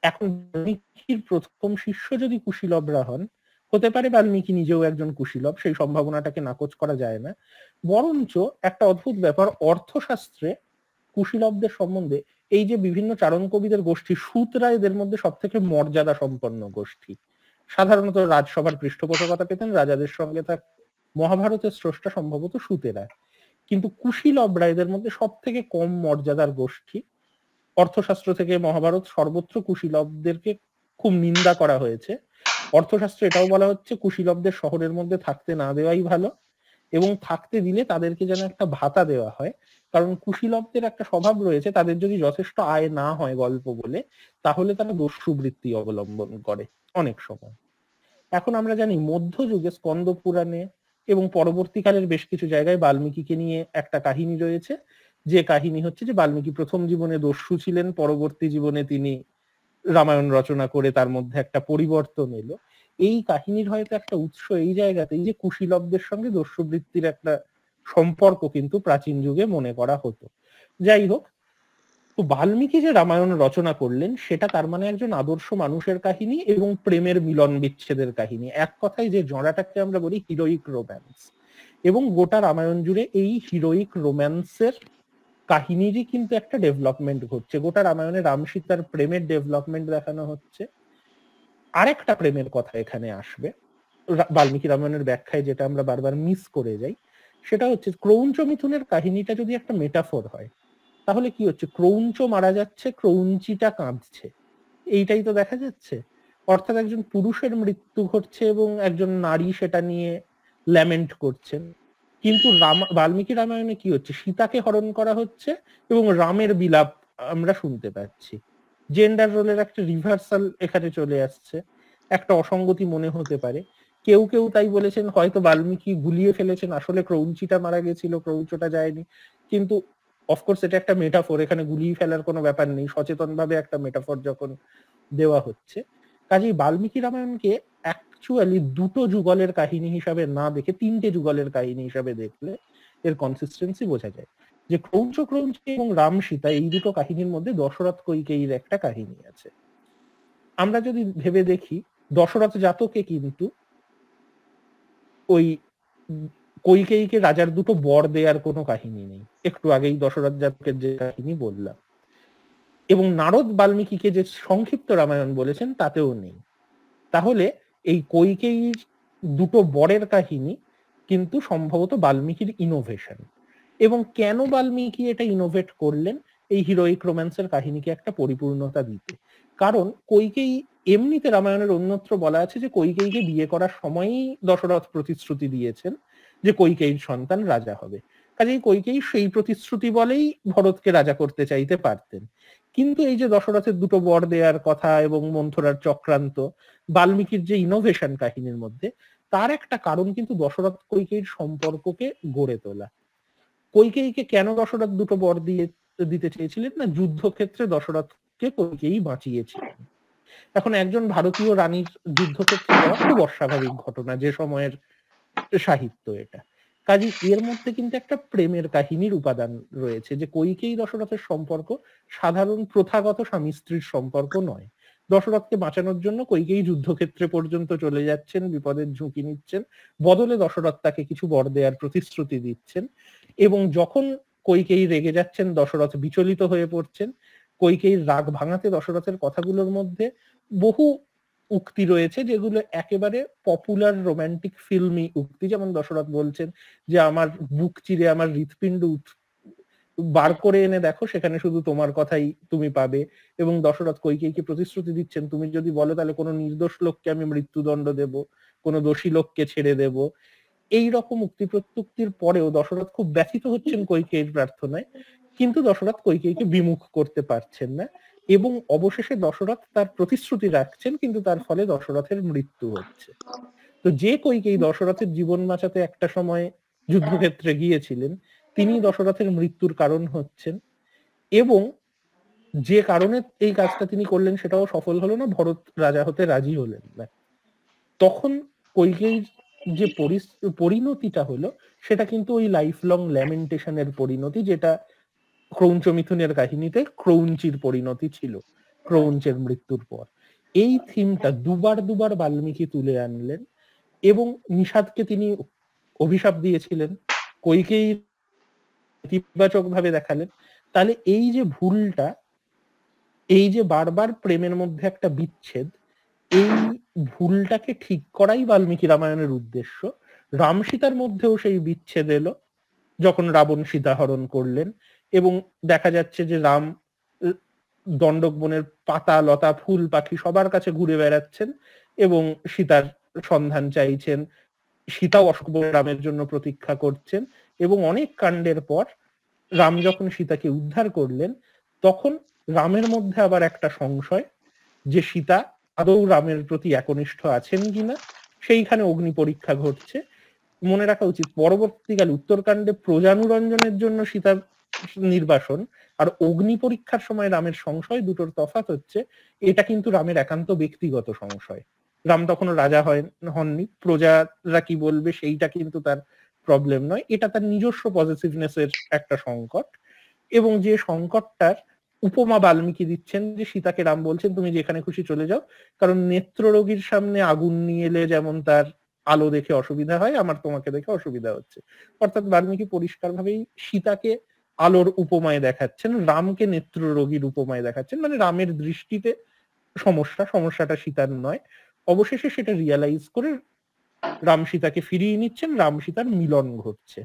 এখন বাল্মীকির প্রথম শিষ্য যদি কুশীলবরা হন, হতে পারে বাল্মীকি নিজেও একজন কুশীলব, সেই সম্ভাবনাটাকে নাকচ করা যায় না। বরঞ্চ একটা অদ্ভুত ব্যাপার, অর্থশাস্ত্রে কুশীলবদের সম্বন্ধে এই যে বিভিন্ন চারণ কবিদের গোষ্ঠী, সুতরা এদের মধ্যে সব থেকে মর্যাদা সম্পন্ন গোষ্ঠী। সাধারণত রাজসভার পৃষ্ঠপোষকতা পেতেন, রাজাদের সঙ্গে তার মহাভারতের স্রষ্টা সম্ভবত সুতেরা, কিন্তু কুশীলবরা এদের মধ্যে সব থেকে কম মর্যাদার গোষ্ঠী। অর্থশাস্ত্র থেকে মহাভারত সর্বত্র কুশীলবদেরকে খুব নিন্দা করা হয়েছে। অর্থশাস্ত্রে এটাও বলা হচ্ছে কুশীলবদের শহরের মধ্যে থাকতে না দেওয়াই ভালো, এবং থাকতে দিলে তাদেরকে যেন একটা ভাতা দেওয়া হয়, কারণ কুশীলবদের একটা স্বভাব রয়েছে, তাদের যদি যথেষ্ট আয় না হয় গল্প বলে, তাহলে তারা দস্যুবৃত্তি অবলম্বন করে অনেক সময়। এখন আমরা জানি মধ্যযুগে স্কন্দ পুরাণে এবং পরবর্তীকালের বেশ কিছু জায়গায় বাল্মীকিকে নিয়ে একটা কাহিনী রয়েছে, যে কাহিনী হচ্ছে যে বাল্মীকি প্রথম জীবনে দস্যু ছিলেন, পরবর্তী জীবনে তিনি রামায়ণ রচনা করে তার মধ্যে একটা পরিবর্তন এলো। এই কাহিনীর হয়তো একটা উৎস এই জায়গাতেই যে কুশীলবদের সঙ্গে দস্যুবৃত্তির একটা সম্পর্ক কিন্তু প্রাচীন যুগে মনে করা হতো। যাই হোক, তো বাল্মীকি যে রামায়ণ রচনা করলেন সেটা তার মানে একজন আদর্শ মানুষের কাহিনী এবং প্রেমের মিলন বিচ্ছেদের কাহিনী। এক কথায় যে জড়াটাকে আমরা বলি হিরোইক রোম্যান্স, এবং গোটা রামায়ণ জুড়ে এই হিরোইক রোম্যান্সের কাহিনীরই কিন্তু একটা ডেভেলপমেন্ট ঘটছে। গোটা রামায়ণে রাম সীতার প্রেমের ডেভেলপমেন্ট দেখানো হচ্ছে। আরেকটা প্রেমের কথা এখানে আসবে বাল্মীকি রামায়ণের ব্যাখ্যায়, যেটা আমরা বারবার মিস করে যাই, সেটা হচ্ছে ক্রৌঞ্চ মিথুনের কাহিনীটা যদি একটা মেটাফোর হয়, তাহলে কি হচ্ছে, ক্রৌঞ্চ মারা যাচ্ছে, ক্রৌঞ্চিটা কাঁদছে, এইটাই তো দেখা যাচ্ছে। অর্থাৎ একজন পুরুষের মৃত্যু ঘটছে এবং একজন নারী সেটা নিয়ে ল্যামেন্ট করছেন। কিন্তু বাল্মীকি রামায়ণে কি হচ্ছে, সীতাকে হরণ করা হচ্ছে এবং রামের বিলাপ আমরা শুনতে পাচ্ছি। জেন্ডার রোলের একটা রিভার্সাল এখানে চলে আসছে। একটা অসঙ্গতি মনে হতে পারে, কেউ কেউ তাই বলেছেন হয়তো বাল্মীকি গুলিয়ে ফেলেছেন, আসলে ক্রৌঞ্চিটা মারা গেছিল, ক্রৌঞ্চটা যায়নি। কিন্তু অফকোর্স এটা একটা মেটাফোর, এখানে গুলিয়ে ফেলার কোনো ব্যাপার নেই, সচেতন ভাবে একটা মেটাফোর যখন দেওয়া হচ্ছে। কাজেই বাল্মীকি রামায়ণকে অ্যাকচুয়ালি দুটো যুগলের কাহিনী হিসাবে না দেখে তিনটে যুগলের কাহিনী হিসাবে দেখলে এর কনসিস্টেন্সি বোঝা যায়, যে ক্রৌঞ্চ এবং রাম সীতা এই দুটো কাহিনীর মধ্যে দশরথ কৈকেয়ীর একটা কাহিনী আছে। আমরা যদি ভেবে দেখি, দশরথ জাতকে কিন্তু ওই কৈকেয়ীকে রাজার দুটো বর দেওয়ার কোনো কাহিনী নেই, একটু আগেই দশরথ জাতকের যে কাহিনী বললাম, এবং নারদ বাল্মীকিকে যে সংক্ষিপ্ত রামায়ণ বলেছেন তাতেও নেই। তাহলে এই কৈকেয়ীর দুটো বরের কাহিনী কিন্তু সম্ভবত বাল্মীকির ইনোভেশন। এবং কেন বাল্মীকি এটা ইনোভেট করলেন এই হিরোইক রোম্যান্সের কাহিনীকে একটা পরিপূর্ণতা দিতে? কারণ কৈকেয়ী, এমনিতে রামায়ণের অন্যত্র বলা আছে যে কৈকেয়ীকে বিয়ে করার সময়ই দশরথ প্রতিশ্রুতি দিয়েছেন যে কৈকেয়ীর সন্তান রাজা হবে। কাজেই কৈকেয়ী সেই প্রতিশ্রুতি বলেই ভরতকে রাজা করতে চাইতে পারতেন। কিন্তু এই যে দশরথের দুটো বর দেওয়ার কথা এবং মন্থরার চক্রান্ত, বাল্মীকির যে ইনোভেশন কাহিনীর মধ্যে, তার একটা কারণ কিন্তু দশরথ কৈকেয়ীর সম্পর্ককে গড়ে তোলা। কৈকেয়ীকে কেন দশরথ দুটো বর দিতে চেয়েছিলেন না, যুদ্ধক্ষেত্রে দশরথকে কৈকেয়ী বাঁচিয়েছিলেন। এখন একজন ভারতীয় রানীর যুদ্ধক্ষেত্রে যাওয়া খুব অস্বাভাবিক ঘটনা যে সময়ের সাহিত্য এটা। কাজে এর মধ্যে কিন্তু একটা প্রেমের কাহিনীর উপাদান রয়েছে, যে কৈকেয়ী দশরথের সম্পর্ক সাধারণ প্রথাগত স্বামী স্ত্রীর সম্পর্ক নয়। দশরথকে বাঁচানোর জন্য কৈকেয়ী যুদ্ধক্ষেত্রে পর্যন্ত চলে যাচ্ছেন, বিপদের ঝুঁকি নিচ্ছেন, বদলে দশরথ তাকে কিছু বর দেওয়ার প্রতিশ্রুতি দিচ্ছেন। এবং যখন কৈকেয়ী রেগে যাচ্ছেন, দশরথ বিচলিত হয়ে পড়ছেন, কৈকেয়ীর রাগ ভাঙাতে দশরথের কথাগুলোর মধ্যে বহু উক্তি রয়েছে যেগুলো একেবারে পপুলার রোমান্টিক ফিল্মি উক্তি। যেমন দশরথ বলছেন যে আমার বুক চিরে আমার হৃৎপিণ্ড বার করে এনে দেখো, সেখানে শুধু তোমার কথাই তুমি পাবে। এবং দশরথ কৈকেয়ীকে প্রতিশ্রুতি দিচ্ছেন, তুমি যদি বলো তাহলে কোনো নির্দোষ লোককে আমি মৃত্যুদণ্ড দেব, কোনো দোষী লোককে ছেড়ে দেব। এই রকম উক্তি প্রত্যুক্তির পরেও দশরথ খুব ব্যথিত হচ্ছেন কৈকেয়ীর প্রার্থনায়, কিন্তু দশরথ কৈকেয়ীকে বিমুখ করতে পারছেন না, এবং অবশেষে দশরথ তার প্রতিশ্রুতি রাখছেন, কিন্তু তার ফলে দশরথের মৃত্যু হচ্ছে। তো যে কৈকেয়ী দশরথের জীবন বাঁচাতে একটা সময় যুদ্ধক্ষেত্রে গিয়েছিলেন, তিনি দশরথের মৃত্যুর কারণ হচ্ছেন। এবং যে কারণে এই কাজটা তিনি করলেন সেটাও সফল হলো না, ভরত রাজা হতে রাজি হলেন না। তখন কৈকেয়ীর যে পরিণতিটা হলো সেটা কিন্তু ওই লাইফ লং ল্যামেন্টেশনের পরিণতি, যেটা ক্রৌঞ্চ মিথুনের কাহিনীতে ক্রৌঞ্চির পরিণতি ছিল ক্রৌঞ্চের মৃত্যুর পর। এই থিমটা দুবার বাল্মীকি তুলে আনলেন, এবং নিষাদকে তিনি অভিশাপ দিয়েছিলেন, কইকেয়ী ইতিবাচক ভাবে দেখালেন। তাহলে এই যে ভুলটা, এই যে বারবার প্রেমের মধ্যে একটা বিচ্ছেদ, এই ভুলটাকে ঠিক করাই বাল্মীকি রামায়ণের উদ্দেশ্য। রাম সীতার মধ্যেও সেই বিচ্ছেদ এলো যখন রাবণ সীতা হরণ করলেন, এবং দেখা যাচ্ছে যে রাম দণ্ডক বনের পাতা লতা ফুল পাখি সবার কাছে ঘুরে বেড়াচ্ছেন এবং সীতার সন্ধান চাইছেন। সীতাও অশোক রামের জন্য প্রতীক্ষা করছেন, এবং অনেক কাণ্ডের পর রাম যখন সীতাকে উদ্ধার করলেন, তখন রামের মধ্যে আবার একটা সংশয় যে সীতা আদৌ রামের প্রতি একনিষ্ঠ আছেন কিনা, সেইখানে অগ্নি পরীক্ষা ঘটছে। মনে রাখা উচিত, পরবর্তীকালে উত্তরকাণ্ডে প্রজানুরঞ্জনের জন্য সীতার নির্বাসন আর অগ্নি পরীক্ষার সময় রামের সংশয়, দুটোর তফাৎ হচ্ছে এটা কিন্তু রামের একান্ত ব্যক্তিগত সংশয়। রাম তখনো রাজা হননি, প্রজারা কি বলবে সেইটা কিন্তু তার প্রবলেম নয়, এটা তার নিজস্ব পজিটিভনেসের একটা সংকট। এবং যে সংকটটার উপমা বাল্মীকি দিচ্ছেন যে সীতাকে রাম বলছেন তুমি যেখানে খুশি চলে যাও, কারণ নেত্র রোগীর সামনে আগুন নিয়ে এলে যেমন তার আলো দেখে অসুবিধা হয়, আমার তোমাকে দেখে অসুবিধা হচ্ছে। অর্থাৎ বাল্মীকি পরিষ্কারভাবেই সীতাকে আলোর উপমায় দেখাচ্ছেন, রামকে নেত্র রোগীর উপমায় দেখাচ্ছেন। মানে রামের দৃষ্টিতে সমস্যাটা সীতার নয়। অবশেষে সেটা রিয়ালাইজ করে রাম সীতাকে ফিরিয়ে নিচ্ছেন, রাম সীতার মিলন ঘটছে।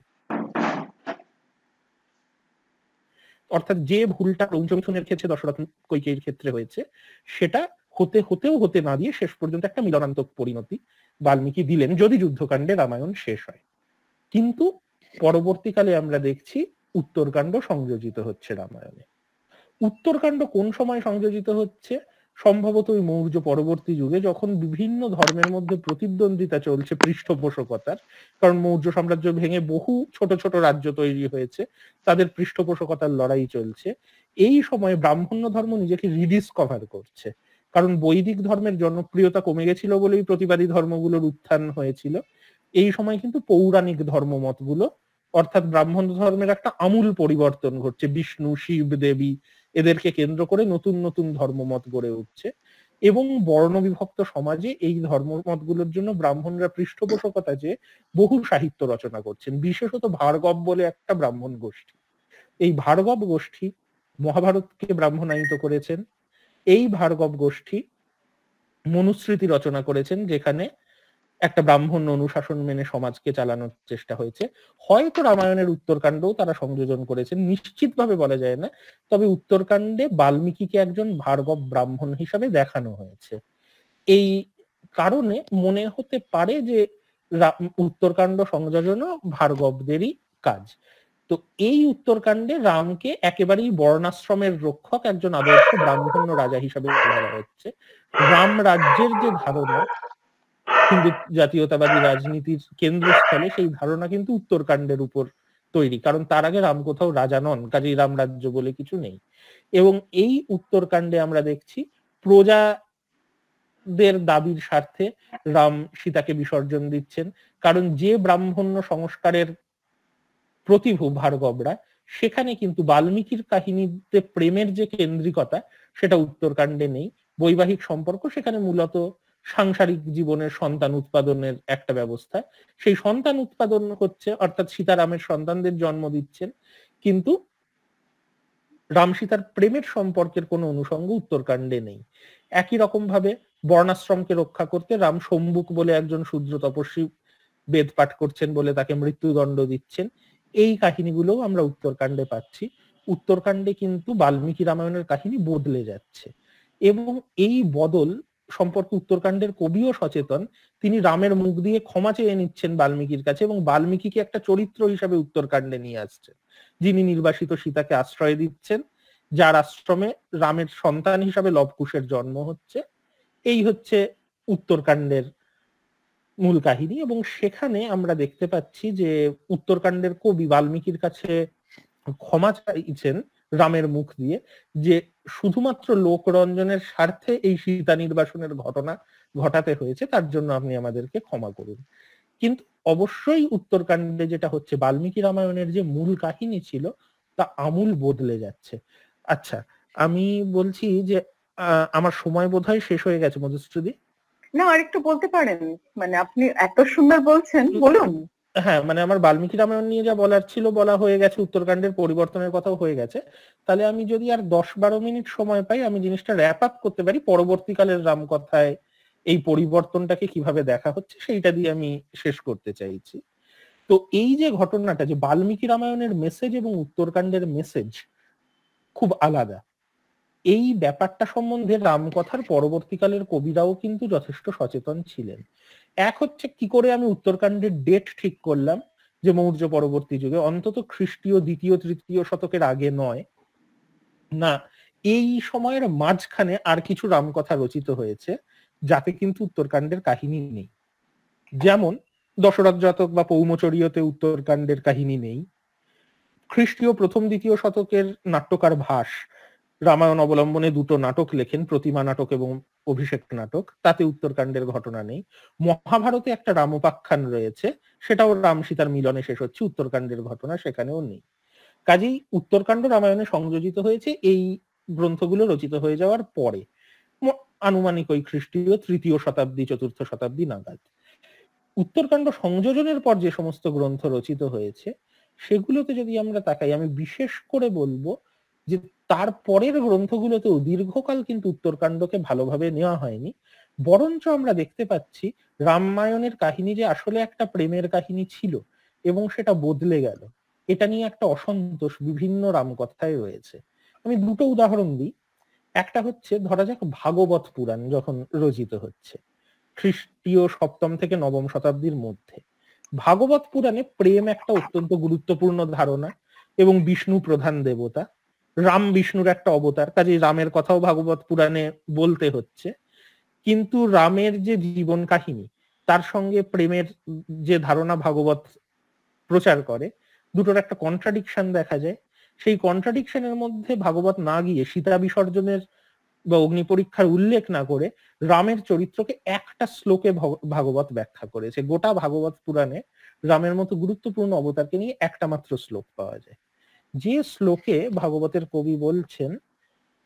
অর্থাৎ যে ভুলটা পঞ্চমিথুনের ক্ষেত্রে দশরথ কৈকেয়ীর ক্ষেত্রে হয়েছে, সেটা হতে না দিয়ে শেষ পর্যন্ত একটা মিলনান্তক পরিণতি বাল্মীকি দিলেন, যদি যুদ্ধকাণ্ডে রামায়ণ শেষ হয়। কিন্তু পরবর্তীকালে আমরা দেখছি উত্তরকাণ্ড সংযোজিত হচ্ছে রামায়ণে। উত্তরকাণ্ড কোন সময় সংযোজিত হচ্ছে? সম্ভবত ওই মৌর্য পরবর্তী যুগে, যখন বিভিন্ন ধর্মের মধ্যে প্রতিদ্বন্দ্বিতা চলছে পৃষ্ঠপোষকতার। কারণ মৌর্য সাম্রাজ্য ভেঙে বহু ছোট ছোট রাজ্য তৈরি হয়েছে, তাদের পৃষ্ঠপোষকতার লড়াই চলছে। এই সময় ব্রাহ্মণ্য ধর্ম নিজেকে রিডিসকভার করছে, কারণ বৈদিক ধর্মের জনপ্রিয়তা কমে গেছিল বলেই প্রতিবাদী ধর্মগুলোর উত্থান হয়েছিল। এই সময় কিন্তু পৌরাণিক ধর্মমতগুলো, অর্থাৎ ব্রাহ্মণ্য ধর্মের একটা আমূল পরিবর্তন ঘটছে। বিষ্ণু, শিব, দেবী এদেরকে কেন্দ্র করে নতুন নতুন ধর্মমত গড়ে উঠছে, এবং বর্ণবিভক্ত সমাজে এই ধর্মমতগুলোর জন্য ব্রাহ্মণরা পৃষ্ঠপোষকতা যে বহু সাহিত্য রচনা করছেন। বিশেষত ভার্গব বলে একটা ব্রাহ্মণ গোষ্ঠী, এই ভার্গব গোষ্ঠী মহাভারতকে ব্রাহ্মণায়িত করেছেন। এই ভার্গব গোষ্ঠী মনুস্মৃতি রচনা করেছেন, যেখানে একটা ব্রাহ্মণ অনুশাসন মেনে সমাজকে চালানোর চেষ্টা হয়েছে। হয়তো রামায়ণের উত্তরকাণ্ডও তারা সংযোজন করেছেন, নিশ্চিতভাবে বলা যায় না। তবে উত্তরকাণ্ডে বাল্মীকিকে একজন ভার্গব ব্রাহ্মণ হিসাবে দেখানো হয়েছে। এই কারণে মনে হতে পারে যে উত্তরকাণ্ড সংযোজনও ভার্গবদেরই কাজ। তো এই উত্তরকাণ্ডে রামকে একেবারেই বর্ণাশ্রমের রক্ষক, একজন আদর্শ ব্রাহ্মণ্য রাজা হিসাবে ধরা হচ্ছে। রাম রাজ্যের যে ধারণা হিন্দু জাতীয়তাবাদী রাজনীতির কেন্দ্রস্থলে, সেই ধারণা কিন্তু উত্তরকাণ্ডের উপর তৈরি, কারণ তার আগে রাম কোথাও রাজা নন, কাজেই রাম রাজ্য বলে কিছু নেই। এবং এই উত্তরকাণ্ডে আমরা দেখছি প্রজাদের দাবির স্বার্থে রাম সীতাকে বিসর্জন দিচ্ছেন, কারণ যে ব্রাহ্মণ্য সংস্কারের প্রতিভু ভার্গবরা, সেখানে কিন্তু বাল্মীকির কাহিনীতে প্রেমের যে কেন্দ্রিকতা সেটা উত্তরকাণ্ডে নেই। বৈবাহিক সম্পর্ক সেখানে মূলত সাংসারিক জীবনের সন্তান উৎপাদনের একটা ব্যবস্থা, সেই সন্তান উৎপাদন হচ্ছে, অর্থাৎ সীতারামের সন্তানদের জন্ম দিচ্ছেন, কিন্তু রাম সীতার প্রেমের সম্পর্কের কোনো অনুষঙ্গ উত্তরকাণ্ডে নেই। একই রকম ভাবে বর্ণাশ্রমকে রক্ষা করতে রাম শম্ভুক বলে একজন শূদ্র তপস্বী বেদ পাঠ করছেন বলে তাকে মৃত্যুদণ্ড দিচ্ছেন। এই কাহিনীগুলো আমরা উত্তরকাণ্ডে পাচ্ছি। উত্তরকাণ্ডে কিন্তু বাল্মীকি রামায়ণের কাহিনী বদলে যাচ্ছে, এবং এই বদল সম্পর্কে উত্তরকাণ্ডের কবিও সচেতন। তিনি রামের মুখ দিয়ে ক্ষমা চেয়ে নিচ্ছেন বাল্মীকির কাছে, এবং বাল্মীকিকে একটা চরিত্র হিসাবে উত্তরকাণ্ডে নিয়ে আসছেন, যিনি নির্বাসিত সীতাকে আশ্রয় দিচ্ছেন, যার আশ্রমে রামের সন্তান হিসাবে লবকুশের জন্ম হচ্ছে। এই হচ্ছে উত্তরকাণ্ডের মূল কাহিনী। এবং সেখানে আমরা দেখতে পাচ্ছি যে উত্তরকাণ্ডের কবি বাল্মীকির কাছে ক্ষমা চাইছেন রামের মুখ দিয়ে, যে শুধুমাত্র লোকরঞ্জনের স্বার্থে এই সীতা নির্বাসনের ঘটনা ঘটাতে হয়েছে, তার জন্য আপনি আমাদেরকে ক্ষমা করুন। কিন্তু অবশ্যই উত্তরকাণ্ডে যেটা হচ্ছে, বাল্মীকি রামায়ণের যে মূল কাহিনী ছিল তা আমূল বদলে যাচ্ছে। আচ্ছা, আমি বলছি যে আমার সময় বোধহয় শেষ হয়ে গেছে মধুশ্রুতি। না আরেকটু বলতে পারেন, মানে আপনি এত সুন্দর বলছেন, বলুন। হ্যাঁ, মানে আমার বাল্মীকি রামায়ণ নিয়ে যা বলার ছিল বলা হয়ে গেছে, উত্তরকাণ্ডের পরিবর্তনের কথাও হয়ে গেছে। তাহলে আমি যদি আর 10-12 মিনিট সময় পাই, আমি জিনিসটা র্যাপ আপ করতে পারি পরবর্তীকালের রামকথায় এই পরিবর্তনটাকে কিভাবে দেখা হচ্ছে, সেইটা দিয়ে আমি শেষ করতে চাইছি। তো এই যে ঘটনাটা, যে বাল্মীকি রামায়ণের মেসেজ এবং উত্তরকাণ্ডের মেসেজ খুব আলাদা, এই ব্যাপারটা সম্বন্ধে রামকথার পরবর্তীকালের কবিরাও কিন্তু যথেষ্ট সচেতন ছিলেন। এক হচ্ছে কি করে আমি উত্তরকাণ্ডের ডেট ঠিক করলাম, যে মৌর্য পরবর্তী যুগে, অন্তত খ্রিস্টীয় 2য়-3য় শতকের আগে নয়, না এই সময়ের মাঝখানে আর কিছু রামকথা রচিত হয়েছে যাতে কিন্তু উত্তরকাণ্ডের কাহিনী নেই। যেমন দশরথ জাতক বা পৌমচরীয়তে উত্তরকাণ্ডের কাহিনী নেই। খ্রিস্টীয় 1ম-2য় শতকের নাট্যকার ভাস রামায়ণ অবলম্বনে 2টো নাটক লেখেন, প্রতিমা নাটক এবং অভিষেক নাটক, তাতে উত্তরকাণ্ডের ঘটনা নেই। মহাভারতে একটা রামোপাখ্যান রয়েছে, সেটাও রাম সীতার মিলনে শেষ হচ্ছে, উত্তরকাণ্ডের ঘটনা সেখানেও নেই। কাজেই উত্তরকাণ্ড রামায়ণে সংযোজিত হয়েছে এই গ্রন্থগুলো রচিত হয়ে যাওয়ার পরে, আনুমানিক ওই খ্রিস্টীয় 3য় শতাব্দী 4র্থ শতাব্দী নাগাদ। উত্তরকাণ্ড সংযোজনের পর যে সমস্ত গ্রন্থ রচিত হয়েছে সেগুলোতে যদি আমরা তাকাই, আমি বিশেষ করে বলবো যে তার পরের গ্রন্থগুলোতেও দীর্ঘকাল কিন্তু উত্তরকাণ্ডকে ভালোভাবে নেওয়া হয়নি, বরঞ্চ আমরা দেখতে পাচ্ছি রামায়ণের কাহিনী যে আসলে একটা প্রেমের কাহিনী ছিল এবং সেটা বদলে গেল, এটা নিয়ে একটা অসন্তোষ বিভিন্ন রামকথায় রয়েছে। আমি 2টো উদাহরণ দিই। একটা হচ্ছে, ধরা যাক ভাগবত পুরাণ যখন রচিত হচ্ছে খ্রিস্টীয় 7ম থেকে 9ম শতাব্দীর মধ্যে, ভাগবত পুরাণে প্রেম একটা অত্যন্ত গুরুত্বপূর্ণ ধারণা এবং বিষ্ণু প্রধান দেবতা, রাম বিষ্ণুর একটা অবতার, কাজেই রামের কথাও ভাগবত পুরাণে বলতে হচ্ছে। কিন্তু রামের যে জীবন কাহিনী, তার সঙ্গে প্রেমের যে ধারণা ভাগবত প্রচার করে, দুটোর একটা কন্ট্রাডিকশন দেখা যায়। সেই কন্ট্রাডিকশনের মধ্যে ভাগবত না গিয়ে সীতা বিসর্জনের বা অগ্নি পরীক্ষার উল্লেখ না করে রামের চরিত্রকে একটা শ্লোকে ভাগবত ব্যাখ্যা করেছে। গোটা ভাগবত পুরাণে রামের মতো গুরুত্বপূর্ণ অবতারকে নিয়ে একটা মাত্র শ্লোক পাওয়া যায়, যে শ্লোকে ভাগবতের কবি বলছেন,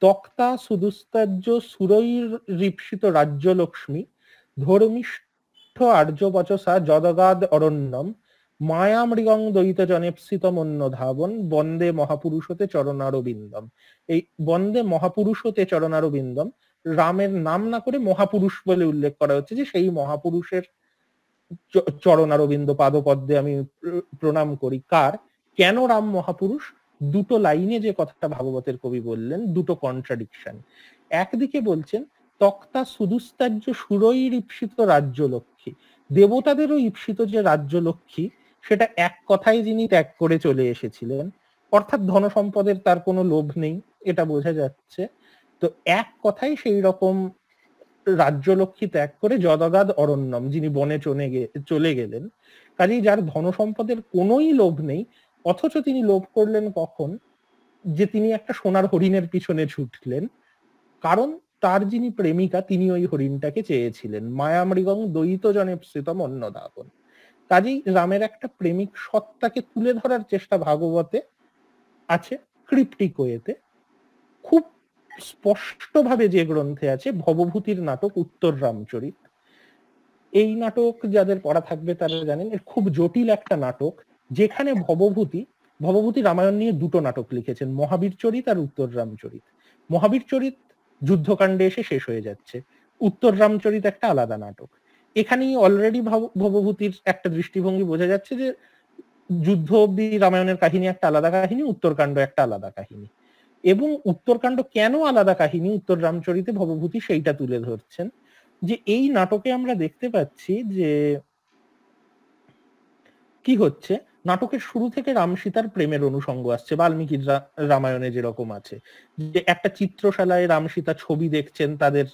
তক্তা সুদুস্তাজ্য সুরৈর রিপ্সিত রাজ্য লক্ষ্মী ধর্মিষ্ঠ আর্য বচসা যদগাদ অরণ্যম মায়া মৃগং দ্বৈত জনেপ্সিত মন্য ধাবন বন্দে মহাপুরুষতে চরণারবিন্দম। এই বন্দে মহাপুরুষতে চরণারবিন্দম, রামের নাম না করে মহাপুরুষ বলে উল্লেখ করা হচ্ছে, যে সেই মহাপুরুষের চরণারবিন্দ পাদপদ্মে আমি প্রণাম করি। কার? কেন রাম মহাপুরুষ? 2টো লাইনে যে কথাটা ভাগবতের কবি বললেন, 2টো কন্ট্রাডিকশন। একদিকে বলছেন তক্তা সুদুস্তাজ্য সুরৈর ঈপ্সিত রাজ্য লক্ষ্মী, দেবতাদেরও ঈপ্সিত যে রাজ্য লক্ষ্মী, সেটা এক কথায় যিনি ত্যাগ করে চলে এসেছিলেন, অর্থাৎ ধন সম্পদের তার কোনো লোভ নেই, এটা বোঝা যাচ্ছে। তো এক কথায় সেই রকম রাজ্যলক্ষ্মী ত্যাগ করে যদগাদ অরণ্যম, যিনি বনে চলে গেলেন। কাজেই যার ধন সম্পদের কোনোই লোভ নেই, অথচ তিনি লোভ করলেন কখন? যে তিনি একটা সোনার হরিণের পিছনে ছুটলেন, কারণ তার যিনি প্রেমিকা তিনি ওই হরিণটাকে চেয়েছিলেন। মায়া মৃগং দ্বৈত জনে প্সিতম অন্নদাপন। কাজেই রামের একটা প্রেমিক সত্তাকে তুলে ধরার চেষ্টা ভাগবতে আছে ক্রিপ্টিক ওয়েতে। খুব স্পষ্টভাবে যে গ্রন্থে আছে ভবভূতির নাটক উত্তর রামচরিত, এই নাটক যাদের পড়া থাকবে তারা জানেন, এর খুব জটিল একটা নাটক, যেখানে ভবভূতি রামায়ণ নিয়ে 2টো নাটক লিখেছেন, মহাবীর চরিত আর উত্তর রামচরিত। মহাবীর চরিত যুদ্ধকাণ্ডে এসে শেষ হয়ে যাচ্ছে, উত্তর রামচরিত একটা আলাদা নাটক। এখানেই অলরেডি ভবভূতির একটা দৃষ্টিভঙ্গি বোঝা যাচ্ছে যে যুদ্ধ অব্দি রামায়ণের কাহিনী একটা আলাদা কাহিনী, উত্তরকাণ্ড একটা আলাদা কাহিনী। এবং উত্তরকাণ্ড কেন আলাদা কাহিনী উত্তর রামচরিতে ভবভূতি সেইটা তুলে ধরছেন, যে এই নাটকে আমরা দেখতে পাচ্ছি যে কি হচ্ছে, নাটকের শুরু থেকে রাম সীতার প্রেমের অনুষঙ্গ আসছে, বাল্মীকির রামায়ণে যেরকম আছে, যে একটা চিত্রশালায় রাম সীতা ছবি দেখছেন তাদের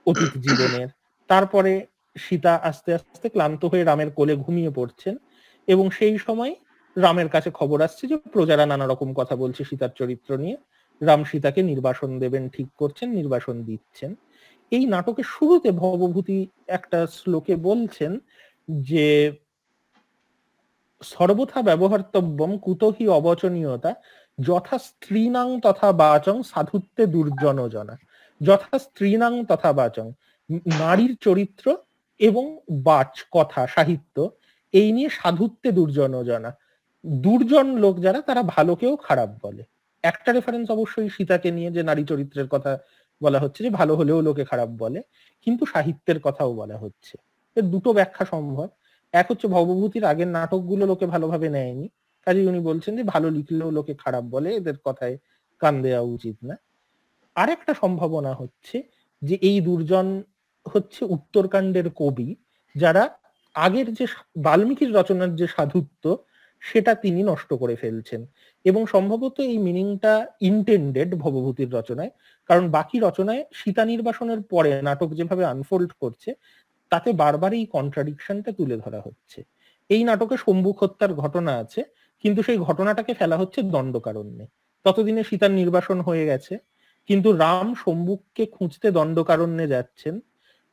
অতীত জীবনের, তারপরে সীতা আস্তে আস্তে ক্লান্ত হয়ে রামের কোলে ঘুমিয়ে পড়ছেন, এবং সেই সময় রামের কাছে খবর আসছে যে প্রজারা নানা রকম কথা বলছে সীতার চরিত্র নিয়ে, রাম সীতাকে নির্বাসন দেবেন ঠিক করছেন, নির্বাসন দিচ্ছেন। এই নাটকের শুরুতে ভবভূতি একটা শ্লোকে বলছেন যে সর্বথা ব্যবহার্তব্যম কুতহি অবচনীয়তা যথা স্ত্রীণাং তথা বাচং সাধুত্বে দুর্জনজনা। যথা স্ত্রীণাং তথা বাচং, নারীর চরিত্র এবং বাচ কথা সাহিত্য এই নিয়ে সাধুত্বে দুর্জনজনা। দুর্জন লোক যারা তারা ভালোকেও খারাপ বলে। একটা রেফারেন্স অবশ্যই সীতাকে নিয়ে, যে নারী চরিত্রের কথা বলা হচ্ছে যে ভালো হলেও লোকে খারাপ বলে, কিন্তু সাহিত্যের কথাও বলা হচ্ছে। এর দুটো ব্যাখ্যা সম্ভব। এক হচ্ছে ভবভূতির আগের নাটকগুলো লোকে ভালোভাবে নেয়নি, কাজে উনি বলছেন যে ভালো লিখলেও লোকে খারাপ বলে, এদের কথায় কান দেওয়া উচিত না। আর একটা সম্ভাবনা হচ্ছে যে এই দুর্জন হচ্ছে উত্তরকাণ্ডের কবি, যারা আগের যে বাল্মীকির রচনার যে সাধুত্ব সেটা তিনি নষ্ট করে ফেলছেন, এবং সম্ভবত এই মিনিংটা ইন্টেন্ডেড ভবভূতির রচনায়। কারণ বাকি রচনায় সীতা নির্বাসনের পরে নাটক যেভাবে আনফোল্ড করছে তাতে বারবার এই কন্ট্রাডিকশনটা তুলে ধরা হচ্ছে। এই নাটকে সম্মুখ হত্যার ঘটনা আছে, কিন্তু সেই ঘটনাটাকে ফেলা হচ্ছে দণ্ডকারণ্যে। ততদিনে সীতার নির্বাসন হয়ে গেছে, কিন্তু রাম সম্মুখকে খুঁজতে দণ্ডকারণ্যে যাচ্ছেন,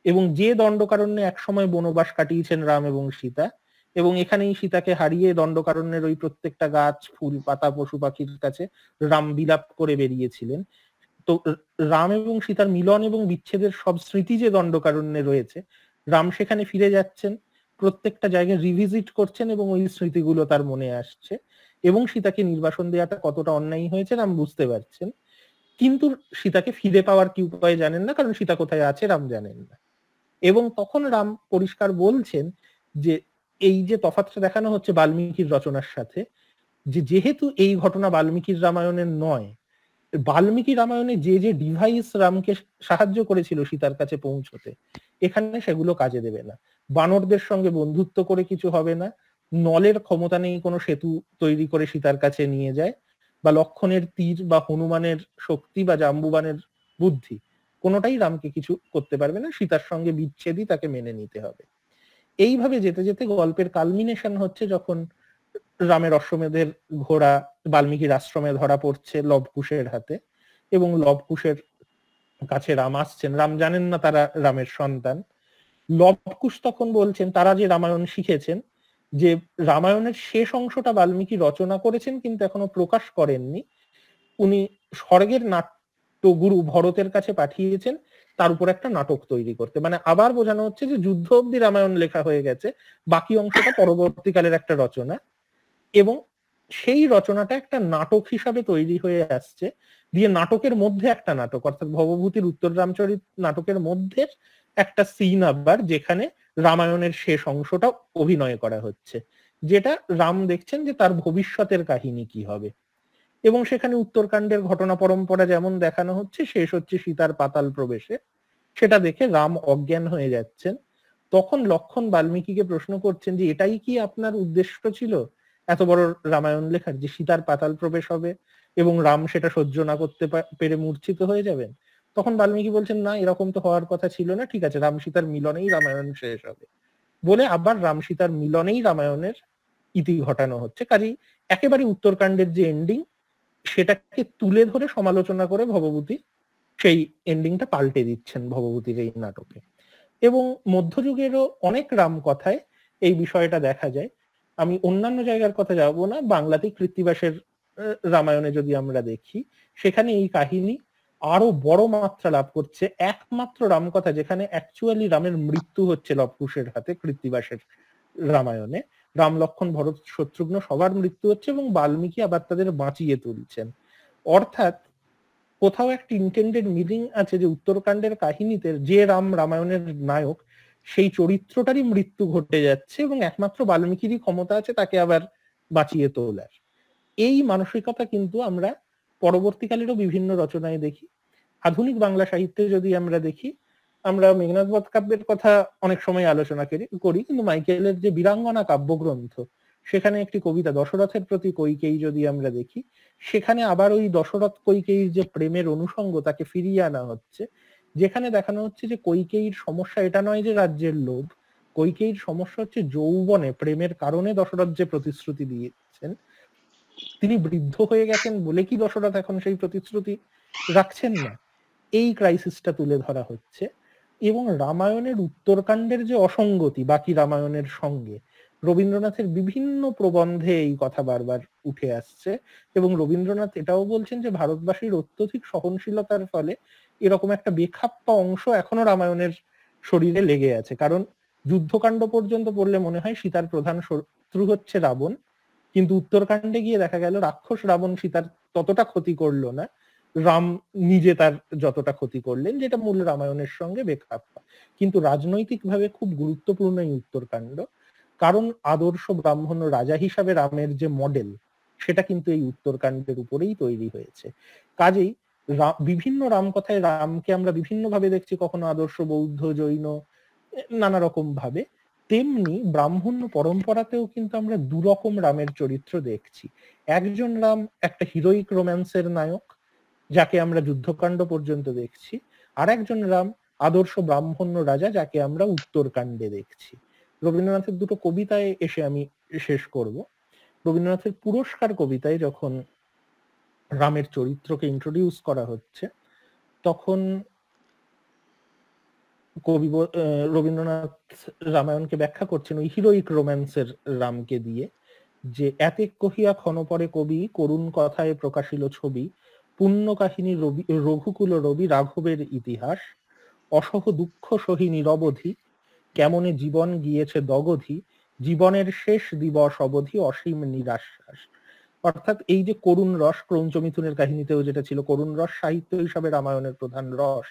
এবং যে দণ্ডকারণ্যে একসময় বনবাস কাটিয়েছেন রাম এবং সীতা, এবং এখানেই সীতাকে হারিয়ে দণ্ডকারণ্যের ওই প্রত্যেকটা গাছ ফুল পাতা পশু পাখির কাছে রাম বিলাপ করে বেরিয়েছিলেন। তো রাম এবং সীতার মিলন এবং বিচ্ছেদের সব স্মৃতি যে দণ্ডকারণ্যে রয়েছে, রাম সেখানে ফিরে যাচ্ছেন, প্রত্যেকটা জায়গায় রিভিজিট করছেন এবং ওই স্মৃতিগুলো তার মনে আসছে, এবং সীতাকে নির্বাসন দেওয়াটা কতটা অন্যায় হয়েছে রাম বুঝতে পারছেন। কিন্তু সীতাকে ফিরে পাওয়ার কি উপায় জানেন না, কারণ সীতা কোথায় আছে রাম জানেন না। এবং তখন রাম পরিষ্কার বলছেন যে এই যে তফাৎটা দেখানো হচ্ছে বাল্মীকির রচনার সাথে, যে যেহেতু এই ঘটনা বাল্মীকির রামায়ণের নয়, বাল্মীকি রামায়ণে যে যে ডিভাইস রামকে সাহায্য করেছিল সীতার কাছে পৌঁছতে, এখানে সেগুলো কাজে দেবে না। বানরদের সঙ্গে বন্ধুত্ব করে কিছু হবে না, নলের ক্ষমতা নেই কোনো সেতু তৈরি করে সীতার কাছে নিয়ে যায়, বা লক্ষণের তীর বা হনুমানের শক্তি বা জাম্বুবানের বুদ্ধি কোনোটাই রামকে কিছু করতে পারবে না। সীতার সঙ্গে বিচ্ছেদই তাকে মেনে নিতে হবে। এইভাবে যেতে যেতে গল্পের কালমিনেশন হচ্ছে যখন রামের অশ্বমেধের ঘোড়া বাল্মীকির আশ্রমে ধরা পড়ছে লবকুশের হাতে, এবং লবকুশের কাছে রাম আসছেন। রাম জানেন না তারা রামের সন্তান। লবকুশ তখন বলছেন, তারা যে রামায়ণ শিখেছেন, যে রামায়ণের শেষ অংশটা বাল্মীকি রচনা করেছেন কিন্তু এখনো প্রকাশ করেননি, উনি স্বর্গের নাট্যগুরু ভরতের কাছে পাঠিয়েছেন তার উপর একটা নাটক তৈরি করতে। মানে আবার বোঝানো হচ্ছে যে যুদ্ধ অব্দি রামায়ণ লেখা হয়ে গেছে, বাকি অংশটা পরবর্তীকালের একটা রচনা, এবং সেই রচনাটা একটা নাটক হিসাবে তৈরি হয়ে আসছে, দিয়ে নাটকের মধ্যে একটা নাটক, অর্থাৎ ভবভূতির উত্তর রামচরিত নাটকের মধ্যে একটা সিন আবার, যেখানে রামায়ণের শেষ অংশটা অভিনয় করা হচ্ছে, যেটা রাম দেখছেন যে তার ভবিষ্যতের কাহিনী কি হবে। এবং সেখানে উত্তরকাণ্ডের ঘটনা পরম্পরা যেমন দেখানো হচ্ছে, শেষ হচ্ছে সীতার পাতাল প্রবেশে। সেটা দেখে রাম অজ্ঞান হয়ে যাচ্ছেন। তখন লক্ষণ বাল্মীকিকে প্রশ্ন করছেন যে এটাই কি আপনার উদ্দেশ্য ছিল এত বড় রামায়ণ লেখার, যে সীতার পাতাল প্রবেশ হবে এবং রাম সেটা সহ্য না করতে পেরে মূর্ছিত হয়ে যাবেন? তখন বাল্মীকি বলছেন, না, এরকম তো হওয়ার কথা ছিল না, ঠিক আছে, রাম সীতার মিলনেই রামায়ণ শেষ হবে, বলে আবার রাম সীতার মিলনেই রামায়ণের ইতি ঘটানো হচ্ছে। কাজেই একেবারে উত্তরকাণ্ডের যে এন্ডিং সেটাকে তুলে ধরে সমালোচনা করে ভবভূতি সেই এন্ডিংটা পাল্টে দিচ্ছেন ভবভূতির এই নাটকে। এবং মধ্যযুগেরও অনেক রাম কথায় এই বিষয়টা দেখা যায়। আমি অন্যান্য জায়গার কথা যাবো না, বাংলাতেই কৃত্তিবাসের রামায়ণে যদি আমরা দেখি, সেখানে এই কাহিনী আরো বড় মাত্রা লাভ করছে। একমাত্র রামকথা যেখানে অ্যাকচুয়ালি রামের মৃত্যু হচ্ছে লবকুশের হাতে, কৃত্তিবাসের রামায়ণে রাম লক্ষণ ভরত শত্রুঘ্ন সবার মৃত্যু হচ্ছে, এবং বাল্মীকি আবার তাদের বাঁচিয়ে তুলছেন। অর্থাৎ কোথাও একটা ইন্টেন্ডেড মিনিং আছে যে উত্তরকাণ্ডের কাহিনীতে যে রাম রামায়ণের নায়ক, সেই চরিত্রটারই মৃত্যু ঘটে যাচ্ছে, এবং একমাত্র বাল্মীকিরই ক্ষমতা আছে তাকে আবার বাঁচিয়ে তোলার। এই মানসিকতা কিন্তু আমরা পরবর্তীকালেরও বিভিন্ন রচনায় দেখি। আধুনিক বাংলা সাহিত্যে যদি আমরা দেখি, আমরা মেঘনাদ বধ কাব্যের কথা অনেক সময় আলোচনা করি, কিন্তু মাইকেলের যে বীরাঙ্গনা কাব্যগ্রন্থ, সেখানে একটি কবিতা দশরথের প্রতি কৈকেয়ী যদি আমরা দেখি, সেখানে আবার ওই দশরথ কৈকেয়ীর যে প্রেমের অনুষঙ্গ তাকে ফিরিয়ে আনা হচ্ছে, যেখানে দেখানো হচ্ছে যে কৈকেয়ীর সমস্যা এটা নয় যে রাজ্যের লোভ, কৈকেয়ীর সমস্যা হচ্ছে যৌবনে প্রেমের কারণে দশরথ যে প্রতিশ্রুতি দিয়েছেন, তিনি বৃদ্ধ হয়ে গেছেন বলে কি দশরথ এখন সেই প্রতিশ্রুতি রাখছেন না। এই ক্রাইসিসটা তুলে ধরা হচ্ছে। এবং রামায়ণের উত্তরকাণ্ডের যে অসঙ্গতি বাকি রামায়ণের সঙ্গে, রবীন্দ্রনাথের বিভিন্ন প্রবন্ধে এই কথা বারবার উঠে আসছে, এবং রবীন্দ্রনাথ এটাও বলছেন যে ভারতবাসীর অত্যধিক সহনশীলতার ফলে এরকম একটা বেখাপ্পা অংশ এখনো রামায়ণের শরীরে লেগে আছে। কারণ যুদ্ধকাণ্ড পর্যন্ত পড়লে মনে হয় সীতার প্রধান শত্রু হচ্ছে রাবণ, কিন্তু উত্তরকাণ্ডে গিয়ে দেখা গেল রাক্ষস রাবণ সীতার ততটা ক্ষতি করলো না, রাম নিজে তার যতটা ক্ষতি করলেন, যেটা মূল রামায়ণের সঙ্গে বেখাপ। কিন্তু রাজনৈতিকভাবে খুব গুরুত্বপূর্ণ এই উত্তরকাণ্ড, কারণ আদর্শ ব্রাহ্মণ রাজা হিসাবে রামের যে মডেল, সেটা কিন্তু এই উত্তরকাণ্ডের উপরেই তৈরি হয়েছে। কাজেই বিভিন্ন রামকথায় রামকে আমরা বিভিন্ন ভাবে দেখছি, কখনো আদর্শ বৌদ্ধ, জৈন, নানা রকম ভাবে। তেমনি ব্রাহ্মণ্য পরম্পরাতেও কিন্তু আমরা দুরকম রামের চরিত্র দেখছি। একজন রাম একটা হিরোইক রোম্যান্সের নায়ক, যাকে আমরা যুদ্ধকাণ্ড পর্যন্ত দেখছি, আর একজন রাম আদর্শ ব্রাহ্মণ্য রাজা, যাকে আমরা উত্তরকাণ্ডে দেখছি। রবীন্দ্রনাথের দুটো কবিতায় এসে আমি শেষ করব। রবীন্দ্রনাথের পুরস্কার কবিতায় যখন রামের চরিত্রকে ইন্ট্রোডিউস করা হচ্ছে, তখন কবি রবীন্দ্রনাথ রামায়ণকে ব্যাখ্যা করছেন ওই হিরোইক রোম্যান্সের রামকে দিয়ে, যে এতে কহিয়া ক্ষণপরে কবি করুণ কথায় প্রকাশিল ছবি, পুণ্য কাহিনী রঘুকুল রবি রাঘবের ইতিহাস, অসহ দুঃখ সহি নিরবধি, কেমনে জীবন গিয়েছে দগধি, জীবনের শেষ দিবস অবধি অসীম নিরাশ্বাস। অর্থাৎ এই যে করুণ রস, ক্রৌঞ্চ মিথুনের কাহিনীতেও যেটা ছিল, করুণ রস সাহিত্য হিসাবে রামায়ণের প্রধান রস,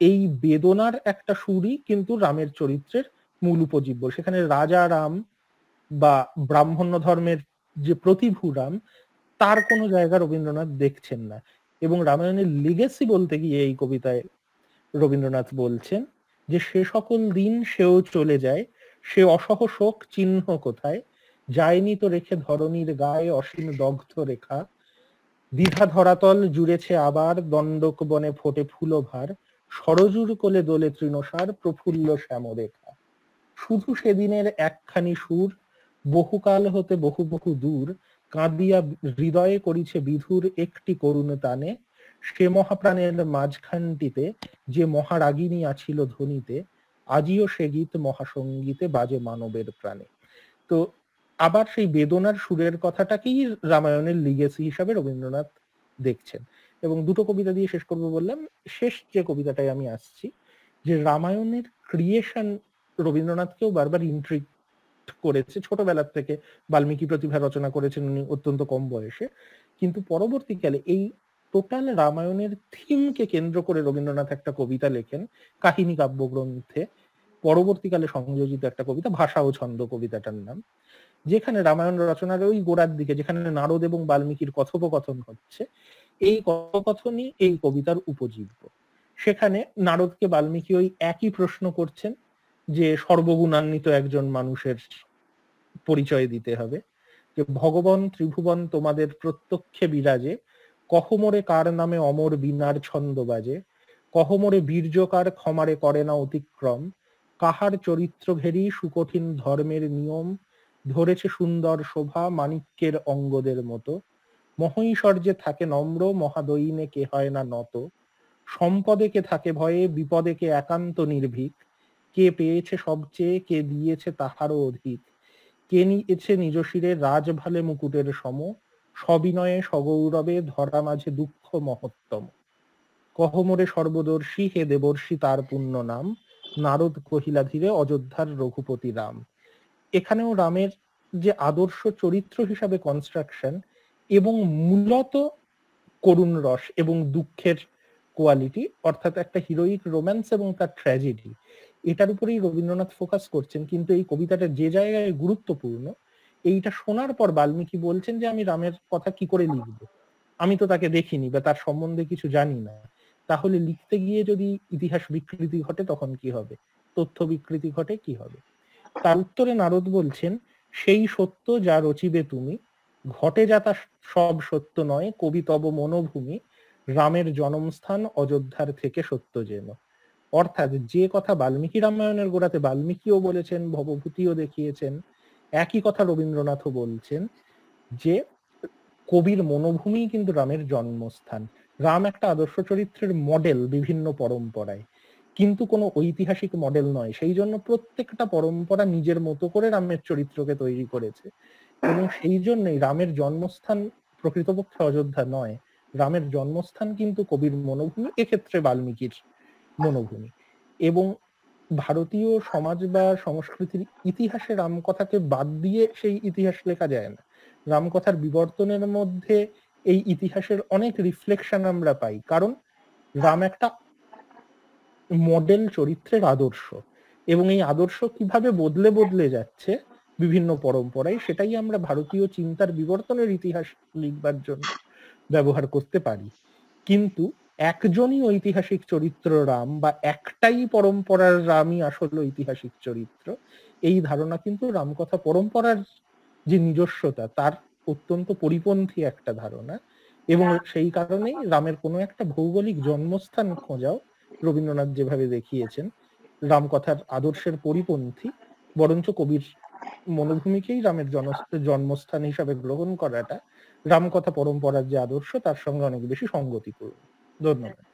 এই বেদনার একটা সুরই কিন্তু রামের চরিত্রের মূল উপজীব্য। সেখানে রাজা রাম বা ব্রাহ্মণ্য ধর্মের যে প্রতিভু রাম, তার কোনো জায়গা রবীন্দ্রনাথ দেখছেন না। এবং রামায়ণের লিগেসি বলতে গিয়ে এই কবিতায় রবীন্দ্রনাথ বলছেন যে সে সকল দিন সেও চলে যায়, সে অসহ শোক চিহ্ন কোথায়, যায়নি তো রেখে ধরণীর গায়ে অসীম দগ্ধ রেখা, দ্বিধা ধরাতল জুড়েছে আবার, দণ্ডক বনে ফোটে ফুলভার, সরজুর কোলে দোলে তৃণসার, প্রফুল্ল শ্যামরেখা। শুধু সেদিনের একখানি সুর, বহুকাল হতে বহু বহু দূর, কাঁদিয়া হৃদয়ে করিছে বিধুর একটি করুণ তানে, সে মহাপ্রাণের মাঝখানটিতে যে মহারাগিনী আছিল ধ্বনিতে, আজিও সে গীত মহাসঙ্গীতে বাজে মানবের প্রাণে। তো আবার সেই বেদনার সুরের কথাটাকেই রামায়ণের লিগেসি হিসাবে রবীন্দ্রনাথ দেখছেন। এবং দুটো কবিতা দিয়ে শেষ করবো বললাম, শেষ যে কবিতাটায় আমি আসছি, যে রামায়ণের ক্রিয়েশন রবীন্দ্রনাথকেও বারবার ইন্ট্রিগ করেছে। ছোটবেলার থেকে বাল্মীকি প্রতিভা রচনা করেছেন উনি অত্যন্ত কম বয়সে, কিন্তু পরবর্তীকালে এই টোটাল রামায়ণের থিমকে কেন্দ্র করে রবীন্দ্রনাথ একটা কবিতা লেখেন কাহিনী কাব্যগ্রন্থে, পরবর্তীকালে সংযোজিত একটা কবিতা, ভাষা ও ছন্দ কবিতাটার নাম, যেখানে রামায়ণ রচনার ওই গোড়ার দিকে, যেখানে নারদ এবং বাল্মীকির কথোপকথন হচ্ছে, এই কথোপকথনই এই কবিতার উপজীব্য। সেখানে নারদকে বাল্মীকি ওই একই প্রশ্ন করছেন, যে সর্বগুণান্বিত একজন মানুষের পরিচয় দিতে হবে, যে ভগবান ত্রিভুবন তোমাদের প্রত্যক্ষে বিরাজে, কহমরে কার নামে অমর বীণার ছন্দ বাজে, কহমরে বীর্যকার ক্ষমারে করে না অতিক্রম, কাহার চরিত্র ঘেরি সুকঠিন ধর্মের নিয়ম, ধরেছে সুন্দর শোভা মাণিক্যের অঙ্গদের মতো, মহৈশ্বর্যে থাকে নম্র মহাদয়ীনে কে হয় না নত, সম্পদে কে থাকে ভয়ে বিপদে কে একান্ত নির্ভীক, কে পেয়েছে সবচেয়ে কে দিয়েছে তাহারও অধিক, কে নিয়েছে নিজ শিরে রাজভালে মুকুটের সম, সবিনয়ে সগৌরবে ধরা মাঝে দুঃখ মহত্তম, কহমরে সর্বদর্শী হে দেবর্ষী তার পুণ্য নাম, নারদ কহিলা ধীরে অযোধ্যার রঘুপতি রাম। এখানেও রামের যে আদর্শ চরিত্র হিসাবে কনস্ট্রাকশন, এবং মূলত করুণ রস এবং দুঃখের কোয়ালিটি, অর্থাৎ একটা হিরোইক রোম্যান্স এবং তার ট্র্যাজেডি, এটার উপরেই রবীন্দ্রনাথ ফোকাস করছেন। কিন্তু এই কবিতাটা যে জায়গায় গুরুত্বপূর্ণ, এইটা শোনার পর বাল্মীকি বলছেন যে আমি রামের কথা কি করে লিখব, আমি তো তাকে দেখিনি বা তার সম্বন্ধে কিছু জানি না, তাহলে লিখতে গিয়ে যদি ইতিহাস বিকৃতি ঘটে তখন কি হবে, তথ্য বিকৃতি ঘটে কি হবে। তার উত্তরে নারদ বলছেন, সেই সত্য যা রচিবে তুমি, ঘটে যা তা সব সত্য নয়, কবি তব মনোভূমি, রামের জন্মস্থান অযোধ্যার থেকে সত্য যেন। অর্থাৎ যে কথা বাল্মীকি রামায়ণের গোড়াতে বাল্মীকিও বলেছেন, ভবভূতিও দেখিয়েছেন, একই কথা রবীন্দ্রনাথও বলছেন, যে কবির মনোভূমি কিন্তু রামের জন্মস্থান। রাম একটা আদর্শ চরিত্রের মডেল বিভিন্ন পরম্পরায়, কিন্তু কোনো ঐতিহাসিক মডেল নয়। সেই জন্য প্রত্যেকটা পরম্পরা নিজের মতো করে রামের চরিত্রকে তৈরি করেছে, এবং সেই জন্যই রামের জন্মস্থান প্রকৃতপক্ষে অযোধ্যা নয়, রামের জন্মস্থান কিন্তু কবির মনোভূমি, এক্ষেত্রে বাল্মীকির মনোভূমি। এবং ভারতীয় সমাজ বা সংস্কৃতির ইতিহাসে রামকথাকে বাদ দিয়ে সেই ইতিহাস লেখা যায় না। রামকথার বিবর্তনের মধ্যে এই ইতিহাসের অনেক রিফ্লেকশন আমরা পাই, কারণ রাম একটা মডেল চরিত্রের আদর্শ, এবং এই আদর্শ কিভাবে বদলে বদলে যাচ্ছে বিভিন্ন পরম্পরায়, সেটাই আমরা ভারতীয় চিন্তার বিবর্তনের ইতিহাস লিখবার জন্য ব্যবহার করতে পারি। কিন্তু একজনই ঐতিহাসিক চরিত্র রাম, বা একটাই পরম্পরার রামই আসল ঐতিহাসিক চরিত্র, এই ধারণা কিন্তু রামকথা পরম্পরার যে নিজস্বতা তার অত্যন্ত পরিপন্থী একটা ধারণা। এবং সেই কারণেই রামের কোনো একটা ভৌগোলিক জন্মস্থান খোঁজাও রবীন্দ্রনাথ যেভাবে দেখিয়েছেন রামকথার আদর্শের পরিপন্থী, বরঞ্চ কবির মনোভূমিকেই রামের জন্মস্থান হিসাবে গ্রহণ করাটা রামকথা পরম্পরার যে আদর্শ তার সঙ্গে অনেক বেশি সঙ্গতিপূর্ণ। ধন্যবাদ।